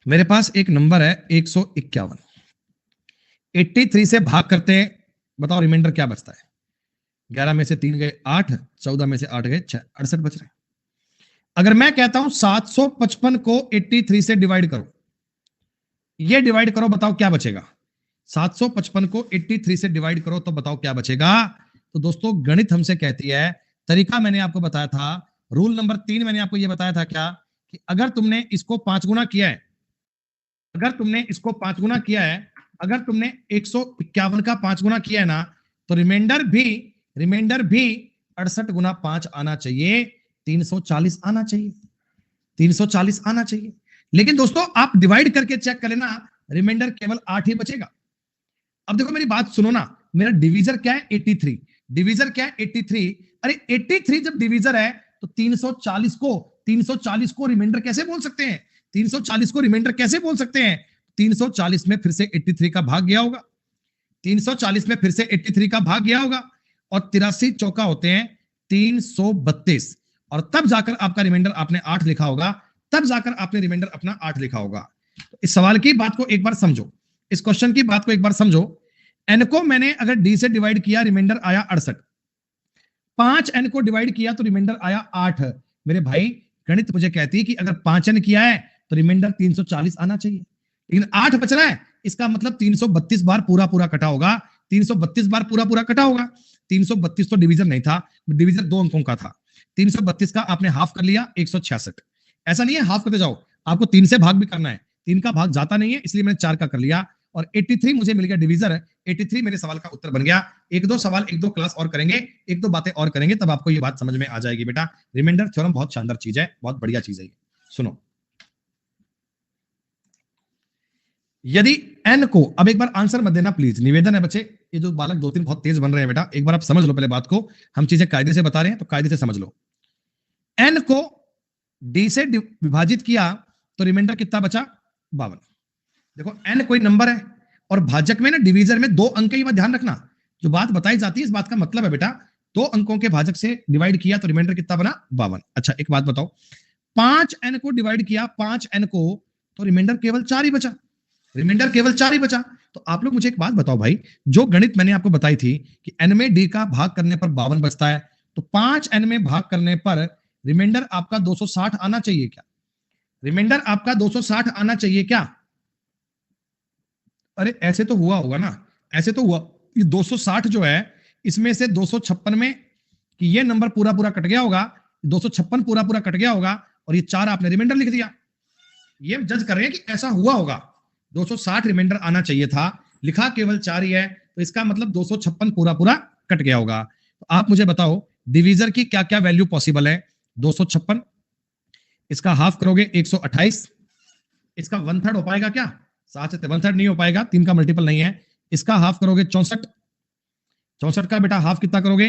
मेरे पास एक नंबर है 151, 83 से भाग करते हैं, बताओ रिमाइंडर क्या बचता है? 11 में से 3 गए 8, 14 में से 8 गए 6, 68 बच रहे। अगर मैं कहता हूं 755 को 83 से डिवाइड करो, ये डिवाइड करो, बताओ क्या बचेगा? 755 को 83 से डिवाइड करो तो बताओ क्या बचेगा? तो दोस्तों, गणित हमसे कहती है, तरीका मैंने आपको बताया था, रूल नंबर 3 मैंने आपको यह बताया था क्या, कि अगर तुमने इसको 5 गुना किया है, अगर तुमने इसको 5 गुना किया है, अगर तुमने 151 का 5 गुना किया है ना, तो रिमाइंडर भी 68 गुना 5 आना चाहिए, 340 आना चाहिए, 340 आना चाहिए। लेकिन दोस्तों, आप डिवाइड करके चेक करें ना, रिमाइंडर केवल 8 ही बचेगा। अब देखो मेरी बात सुनो ना, मेरा डिवीजर क्या है? 83। डिवीजर क्या है? 83। अरे 83 जब डिवीजर है तो 340 को रिमाइंडर कैसे बोल सकते हैं? 340 को रिमाइंडर कैसे बोल सकते हैं? 340 में फिर से 83 का भाग गया होगा, 340 में फिर से 83 का भाग गया होगा, और 83 चौका होते हैं 332, और तब जाकर आपका रिमाइंडर आपने 8 लिखा होगा, तब जाकर आपने रिमाइंडर अपना 8 लिखा होगा। तो इस सवाल की बात को एक बार समझो, इस क्वेश्चन की बात को एक बार समझो। एन को मैंने अगर डी से डिवाइड किया, रिमाइंडर आया 68। 5 एन को डिवाइड किया तो रिमाइंडर आया 8। मेरे भाई, गणित मुझे कहती है कि अगर 5 एन किया है तो रिमाइंडर 340 आना चाहिए, लेकिन 8 बच रहा है, इसका मतलब 332 बार पूरा पूरा कटा होगा, 332 बार पूरा पूरा कटा होगा। 332 तो डिवीजर नहीं था, डिवीजर 2 अंकों का था। 332 का आपने हाफ कर लिया, 166। ऐसा नहीं है हाफ करते जाओ, आपको 3 से भाग भी करना है, 3 का भाग जाता नहीं है, इसलिए मैंने 4 का कर लिया, और 83 मुझे मिल गया डिवीजर है। 83 मेरे सवाल का उत्तर बन गया। एक दो सवाल, एक दो क्लास और करेंगे, एक दो बातें और करेंगे, तब आपको ये बात समझ में आ जाएगी बेटा। रिमाइंडर थ्योरम बहुत शानदार चीज है, बहुत बढ़िया चीज है। सुनो, यदि n को, अब एक बार आंसर मत देना प्लीज, निवेदन है बच्चे, ये जो बालक 2-3 बहुत तेज बन रहे हैं बेटा, एक बार आप समझ लो पहले बात को, हम चीजें कायदे से बता रहे हैं तो कायदे से समझ लो। n को d से विभाजित किया तो रिमाइंडर कितना बचा? 52। देखो, n कोई नंबर है, और भाजक में ना डिवीजर में 2 अंक ही, ध्यान रखना, जो बात बताई जाती है इस बात का मतलब है बेटा, 2 अंकों के भाजक से डिवाइड किया तो रिमाइंडर कितना बना? 52। अच्छा, एक बात बताओ, 5n को डिवाइड किया 5n को, तो रिमाइंडर केवल 4 ही बचा, रिमाइंडर केवल 4 ही बचा। तो आप लोग मुझे एक बात बताओ भाई, जो गणित मैंने आपको बताई थी कि n में d का भाग करने पर 52 बचता है, तो 5n में भाग करने पर रिमाइंडर आपका 260 आना चाहिए क्या? रिमाइंडर आपका 260 आना चाहिए क्या? अरे ऐसे तो हुआ होगा ना, ऐसे तो हुआ। ये 260 जो है, इसमें से 256 में कि ये नंबर पूरा पूरा कट गया होगा, 256 पूरा पूरा कट गया होगा, और ये 4 आपने रिमाइंडर लिख दिया। ये जज कर रहे हैं कि ऐसा हुआ होगा, 260 रिमाइंडर आना चाहिए था, लिखा केवल 4 ही है, तो इसका मतलब 256 पूरा पूरा कट गया होगा। तो आप मुझे बताओ डिवीजर की क्या क्या वैल्यू पॉसिबल है? 256, इसका हाफ करोगे 128, इसका 1/3 हो पाएगा क्या? 7 से 1/3 नहीं हो पाएगा, 3 का मल्टीपल नहीं है। इसका हाफ करोगे 64, 64 का बेटा हाफ कितना करोगे?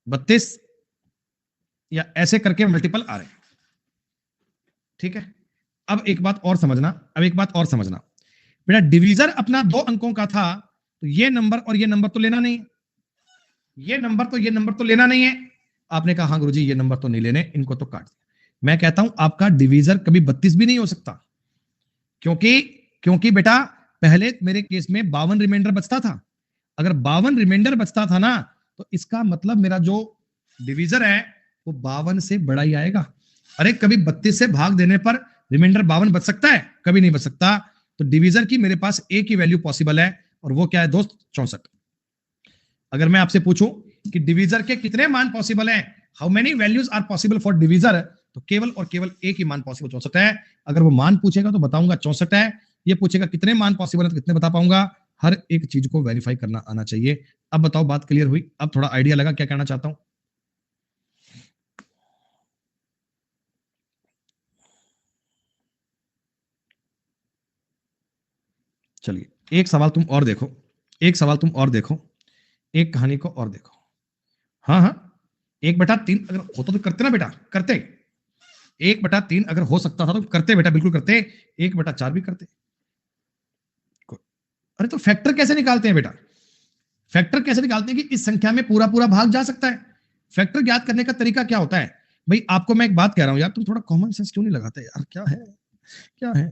32, या ऐसे करके मल्टीपल आ रहे हैं। ठीक है, अब एक बात और समझना, अब एक बात और समझना बेटा, डिवीजर अपना 2 अंकों का था, तो ये नंबर और ये नंबर तो लेना नहीं है, ये नंबर तो ये नंबर तो लेना नहीं है। आपने कहा हाँ गुरुजी ये नंबर तो नहीं लेने, इनको तो काट दिया। मैं कहता हूं आपका डिवीजर कभी 32 भी नहीं हो सकता, क्योंकि क्योंकि बेटा पहले मेरे केस में 52 रिमाइंडर बचता था। अगर 52 रिमाइंडर बचता था ना, तो इसका मतलब मेरा जो डिवीजर है वो 52 से बड़ा ही आएगा। अरे कभी 32 से भाग देने पर रिमाइंडर 52 बच सकता है? कभी नहीं बच सकता। तो डिवीजर की मेरे पास एक ही वैल्यू पॉसिबल है, और वो क्या है दोस्त? 64। अगर मैं आपसे पूछूं कि डिवीजर के कितने मान पॉसिबल हैं, how many values are possible for divisor, तो केवल और केवल एक ही मान पॉसिबल 64 है। अगर वो मान पूछेगा तो बताऊंगा 64 है, ये पूछेगा कितने मान पॉसिबल है तो कितने बता पाऊंगा। हर एक चीज को वेरीफाई करना आना चाहिए। अब बताओ बात क्लियर हुई? अब थोड़ा आइडिया लगा क्या कहना चाहता हूं? चलिए एक सवाल तुम और देखो, एक सवाल तुम और देखो, एक कहानी को और देखो। हाँ हाँ, 1/3 अगर होता तो करते ना बेटा, करते। 1/3 अगर हो सकता था तो करते बेटा, बिल्कुल करते। 1/4 भी करते। अरे तो फैक्टर कैसे निकालते हैं बेटा? फैक्टर कैसे निकालते हैं कि इस संख्या में पूरा पूरा भाग जा सकता है? फैक्टर ज्ञात करने का तरीका क्या होता है? भाई आपको मैं एक बात कह रहा हूं यार, तुम थोड़ा कॉमन सेंस क्यों नहीं लगाते यार? क्या है, क्या है?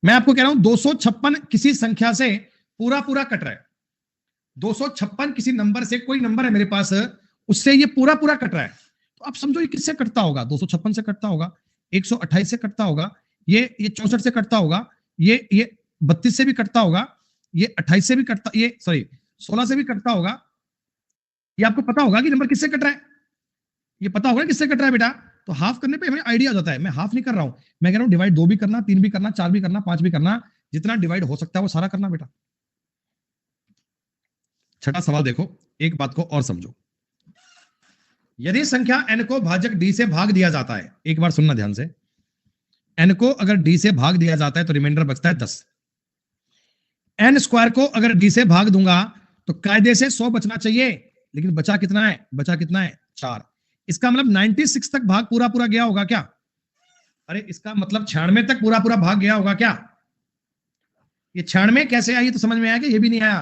मैं आपको कह रहा हूं 256 किसी संख्या से पूरा पूरा कट रहा है। 256 किसी नंबर से, कोई नंबर है मेरे पास, उससे ये पूरा पूरा कट रहा है। तो आप समझो ये किससे कटता होगा? 256 से कटता होगा, 128 से कटता होगा, ये 64 से कटता होगा, ये 32 से भी कटता होगा, ये 28 से भी कटता, ये सॉरी 16 से भी कटता होगा। ये आपको पता होगा कि नंबर किससे कट रहा है, ये पता होगा किससे कट रहा है बेटा। तो हाफ करने पे हमें आइडिया हो जाता है। मैं हाफ नहीं कर रहा हूं, मैं कह रहा हूं डिवाइड 2 भी करना, 3 भी करना, 4 भी करना, 5 भी करना, जितना डिवाइड हो सकता है वो सारा करना बेटा। छठा सवाल देखो, एक बात को और समझो। यदि संख्या n को भाजक d से भाग दिया जाता है, एक बार सुनना ध्यान से, n को अगर d से भाग दिया जाता है तो रिमाइंडर बचता है 10। n स्क्वायर को अगर d से भाग दूंगा तो कायदे से 100 बचना चाहिए, लेकिन बचा कितना है? बचा कितना है? 4। इसका मतलब 96 तक भाग पूरा पूरा गया होगा क्या? अरे इसका मतलब 96 तक पूरा पूरा भाग गया होगा क्या? ये 96 कैसे आई तो समझ में आया कि ये भी नहीं आया?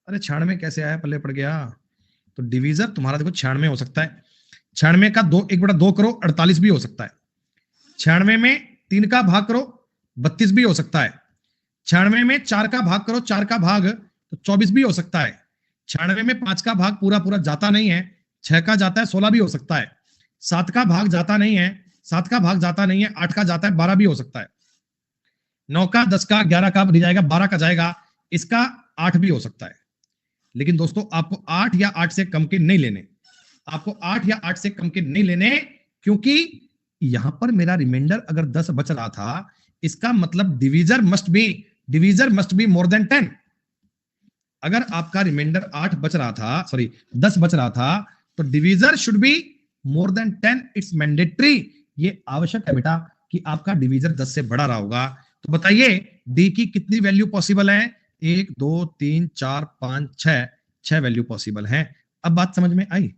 अरे 96 कैसे आया, पल्ले पड़ गया। तो डिवीजर तुम्हारा देखो 96 हो सकता है, 96 का 1/2 करो 48 भी हो सकता है, 96 में 3 का भाग करो 32 भी हो सकता है, 96 में 4 का भाग करो 4 का भाग तो 24 भी हो सकता है, 96 में 5 का भाग पूरा पूरा जाता नहीं है, 6 का जाता है 16 भी हो सकता है, 7 का भाग जाता नहीं है, 7 का भाग जाता नहीं है, 8 का जाता है 12 भी हो सकता है, 9 का 10 का 11 का नहीं जाएगा, 12 का जाएगा, इसका 8 भी हो सकता है। लेकिन दोस्तों आपको 8 या 8 से कम के नहीं लेने, आपको 8 या 8 से कम के नहीं लेने, क्योंकि यहां पर मेरा रिमाइंडर अगर 10 बच रहा था, इसका मतलब divisor must be more than 10। अगर आपका रिमाइंडर 8 बच रहा था, सॉरी 10 बच रहा था, तो divisor should be more than 10। It's mandatory, ये आवश्यक है बेटा कि आपका डिवीजर 10 से बड़ा रहा होगा। तो बताइए डी की कितनी वैल्यू पॉसिबल है? 1 2 3 4 5 6 वैल्यू पॉसिबल है। अब बात समझ में आई?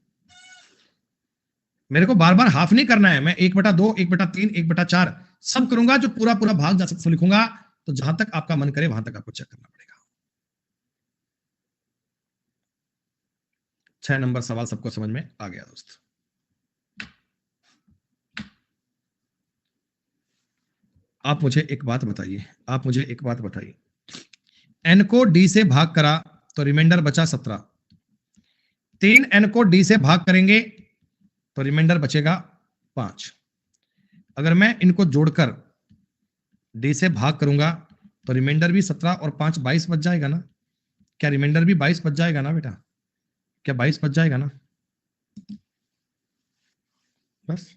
मेरे को बार बार हाफ नहीं करना है, मैं 1/2 1/3 1/4 सब करूंगा, जो पूरा पूरा भाग जा सकता लिखूंगा। तो जहां तक आपका मन करे वहां तक आपको चेक करना पड़ेगा। 6 नंबर सवाल सबको समझ में आ गया दोस्त? आप मुझे एक बात बताइए, आप मुझे एक बात बताइए, n को d से भाग करा तो रिमाइंडर बचा 17, 3n को d से भाग करेंगे तो रिमाइंडर बचेगा 5। अगर मैं इनको जोड़कर d से भाग करूंगा तो रिमाइंडर भी 17 और 5 22 बच जाएगा ना। क्या रिमाइंडर भी 22 बच जाएगा ना बेटा? क्या 22 बच जाएगा ना? बस।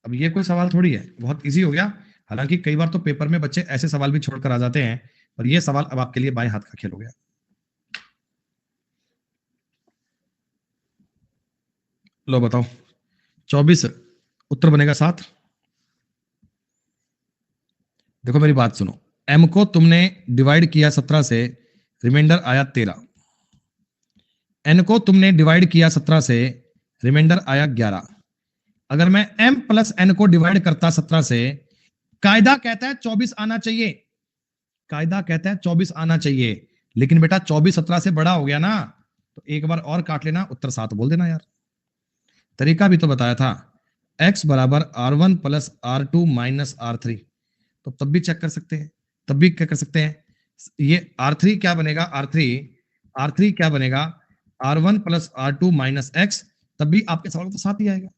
अब ये कोई सवाल थोड़ी है, बहुत इजी हो गया। हालांकि कई बार तो पेपर में बच्चे ऐसे सवाल भी छोड़कर आ जाते हैं, पर ये सवाल अब आपके लिए बाएं हाथ का खेल हो गया। लो बताओ, 24 उत्तर बनेगा 7। देखो मेरी बात सुनो, m को तुमने डिवाइड किया 17 से, रिमाइंडर आया 13। n को तुमने डिवाइड किया 17 से, रिमाइंडर आया 11। अगर मैं m प्लस n को डिवाइड करता 17 से, कायदा कहता है 24 आना चाहिए, कायदा कहता है 24 आना चाहिए, लेकिन बेटा 24 17 से बड़ा हो गया ना, तो एक बार और काट लेना, उत्तर 7 बोल देना यार। तरीका भी तो बताया था, x बराबर r1 plus r2 minus r3, तो तब भी चेक कर सकते हैं, तब भी क्या कर सकते हैं, ये r3 क्या बनेगा, r3 क्या बनेगा, r1 plus r2 minus x, तब भी आपके सवाल तो 7 ही आएगा।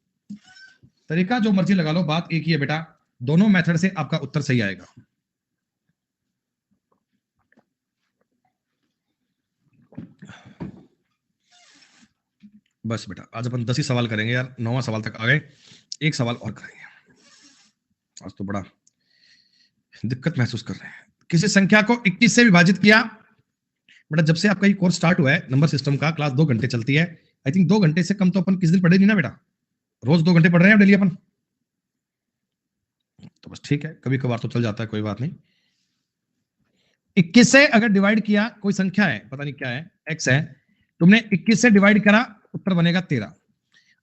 तरीका जो मर्जी लगा लो, बात एक ही है बेटा, दोनों मेथड से आपका उत्तर सही आएगा। बस बेटा आज अपन 10 ही सवाल करेंगे यार, 9वां सवाल तक आ गए, एक सवाल और करेंगे। आज तो बड़ा दिक्कत महसूस कर रहे हैं। किसी संख्या को 21 से विभाजित किया। बेटा जब से आपका ये कोर्स स्टार्ट हुआ है नंबर सिस्टम का, क्लास 2 घंटे चलती है। आई थिंक 2 घंटे से कम तो अपन किस दिन पढ़े नहीं ना बेटा, रोज 2 घंटे पढ़ रहे हैं डेली अपन, तो बस ठीक है, कभी कभार तो चल जाता है, कोई बात नहीं। 21 से अगर डिवाइड किया, कोई संख्या है पता नहीं क्या है, x है, तुमने 21 से डिवाइड करा, उत्तर बनेगा 13।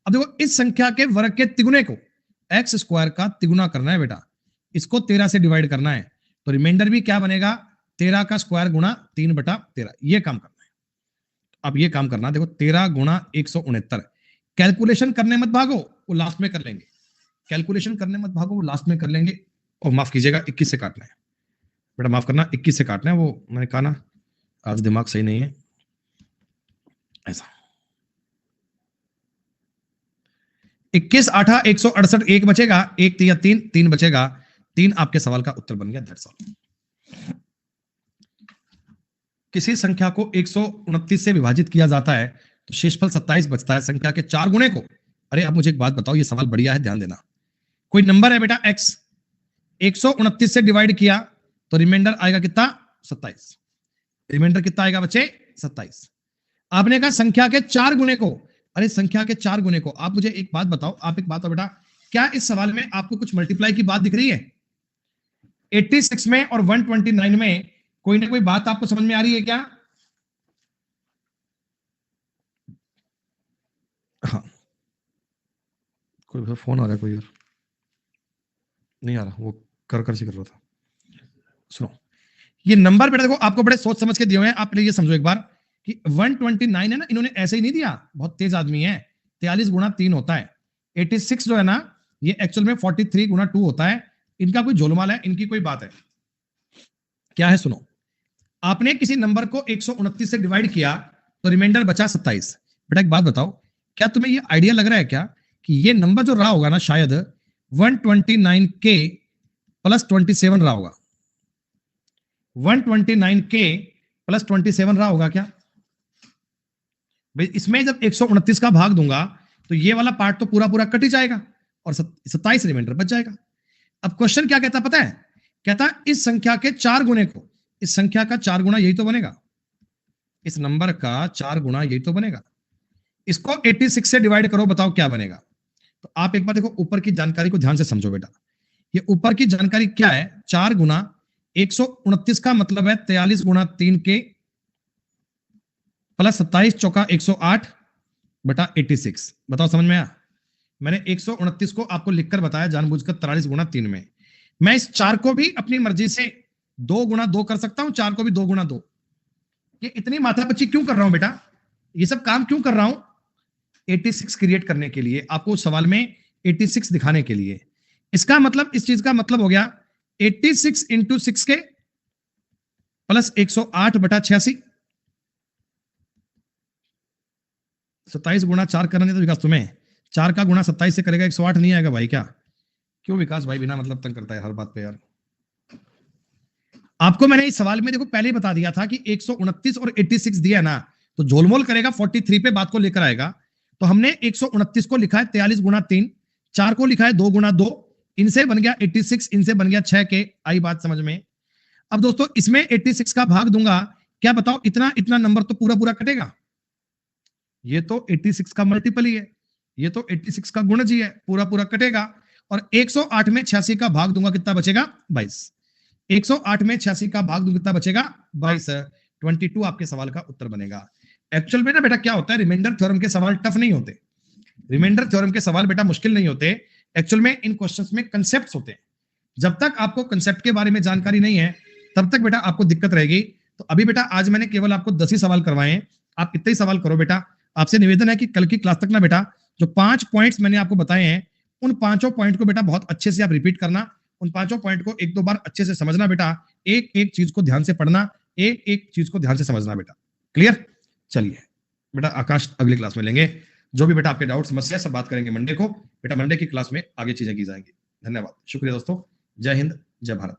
अब देखो इस संख्या के वर्ग के तिगुने को एक्स स्क्वायर का तिगुना करना है बेटा, इसको 13 से डिवाइड करना है, तो रिमाइंडर भी क्या बनेगा, 13 का स्क्वायर गुणा 3/13, ये काम करना है। अब ये काम करना, देखो 13 गुणा 169, कैलकुलेशन करने मत भागो, वो लास्ट में कर लेंगे, कैलकुलेशन करने मत भागो, वो लास्ट में कर लेंगे। और माफ कीजिएगा 21 से काटना है बेटा, माफ करना 21 से काटना है, वो मैंने कहा ना आज दिमाग सही नहीं है, ऐसा 21 8 168, 1 बचेगा, 1 3 3 3 बचेगा, 3 आपके सवाल का उत्तर बन गया। That's all. किसी संख्या को 129 से विभाजित किया जाता है तो शेषफल 27 बचता है, संख्या के 4 गुणे को। अरे अब मुझे एक बात बताओ, ये सवाल बढ़िया है, ध्यान देना। कोई नंबर है बेटा x, 129 से डिवाइड किया तो रिमाइंडर आएगा कितना, 27। रिमाइंडर कितना आएगा बच्चे, 27। आपने कहा संख्या के 4 गुणे को, अरे संख्या के 4 गुणे को, आप मुझे एक बात बताओ, आप एक बात बताओ बेटा, क्या इस सवाल में आपको कुछ मल्टीप्लाई की बात दिख रही है? 86 में और 129 में कोई ना कोई बात आपको समझ में आ रही है क्या? हाँ, कोई फोन आ रहा है, कोई और नहीं आ रहा, वो कर से कर रहा था। सुनो, ये नंबर बेटा देखो आपको बड़े सोच समझ के दिए हुए हैं, आप ये समझो एक बार कि 129 है ना, इन्होंने ऐसे ही नहीं दिया, बहुत तेज आदमी है, 43 गुणा 3 होता है। 86 जो है ना, ये एक्चुअल में 43 गुणा 2 होता है। इनका कोई झोलमाल है, इनकी कोई बात है, क्या है सुनो। आपने किसी नंबर को 129 से डिवाइड किया तो रिमाइंडर बचा 27। बेटा एक बात बताओ, क्या तुम्हें ये आइडिया लग रहा है क्या कि ये नंबर जो रहा होगा ना, शायद 129 के प्लस 27 रहा होगा, 129 के प्लस 27 रहा होगा क्या भाई? इसमें जब 129 का भाग दूंगा तो ये वाला पार्ट तो पूरा पूरा कट ही जाएगा और 27 रिमाइंडर बच जाएगा। अब क्वेश्चन क्या कहता पता है, कहता इस संख्या के 4 गुणे को, इस संख्या का 4 गुणा यही तो बनेगा, इस नंबर का 4 गुणा यही तो बनेगा, इसको 86 से डिवाइड करो, बताओ क्या बनेगा। तो आप एक बार देखो ऊपर की जानकारी को ध्यान से समझो बेटा, ये ऊपर की जानकारी क्या है, 4 गुणा 129 का मतलब है 43 गुणा 3 के प्लस 27 चौका 108 बटा 86। बताओ समझ में आया? मैंने 129 को आपको लिखकर बताया जानबूझकर 43 गुणा 3 में। मैं इस 4 को भी अपनी मर्जी से 2 गुणा 2 कर सकता हूं, 4 को भी 2 गुणा 2। ये इतनी माथापच्ची क्यों कर रहा हूं बेटा, ये सब काम क्यों कर रहा हूं? 86 क्रिएट करने के लिए, आपको सवाल में 86 दिखाने के लिए। इसका मतलब, इस चीज का मतलब हो गया 86 इंटू 6 के प्लस 108 बटा 86। 27 गुणा 4 करने तो विकास तुम्हें, 4 का गुणा 27 से करेगा 108 नहीं आएगा भाई क्या? क्यों विकास भाई बिना मतलब तंग करता है हर बात पे यार। आपको मैंने इस सवाल में देखो पहले ही बता दिया था कि 129 और 86 दिया ना, तो झोलमोल करेगा 43 पे बात को लेकर आएगा। तो हमने 129 को लिखा है 43 गुणा 3, 4 को लिखा है 2 गुणा 2, इनसे बन गया 86, इनसे बन गया 6 के। आई बात समझ में? अब दोस्तों इसमें 86 का भाग दूंगा, क्या बताओ इतना इतना नंबर तो पूरा पूरा कटेगा। ये तो 86 का मल्टीपल ही है, ये तो 86 का गुणज ही है, पूरा पूरा कटेगा। और 108 में 86 का भाग दूंगा, कितना बचेगा? 22। 108 में 86 का भाग दूंगा, कितना बचेगा? 22। 22 आपके सवाल का उत्तर बनेगा। एक्चुअल में ना बेटा क्या होता है, रिमाइंडर थ्योरम के सवाल टफ नहीं होते, रिमाइंडर थ्योरम के सवाल बेटा मुश्किल नहीं होते। एक्चुअल में इन क्वेश्चंस में कंसेप्ट्स होते हैं। जब तक आपको कंसेप्ट के बारे में जानकारी नहीं है तब तक बेटा आपको दिक्कत रहेगी। तो अभी बेटा आज मैंने केवल आपको 10 ही सवाल करवाए हैं, आप इतने ही सवाल करो बेटा। आपसे निवेदन है कि कल की क्लास तक ना बेटा जो 5 पॉइंट्स मैंने आपको बताए हैं उन 5 पॉइंट को बेटा बहुत अच्छे से आप रिपीट करना, उन 5 पॉइंट को एक दो बार अच्छे से समझना बेटा, एक एक चीज को ध्यान से पढ़ना, एक एक चीज को ध्यान से समझना बेटा। क्लियर? चलिए बेटा आकाश अगली क्लास में लेंगे, जो भी बेटा आपके डाउट समस्या सब बात करेंगे मंडे को। बेटा मंडे की क्लास में आगे चीजें की जाएंगी। धन्यवाद, शुक्रिया दोस्तों, जय हिंद, जय भारत।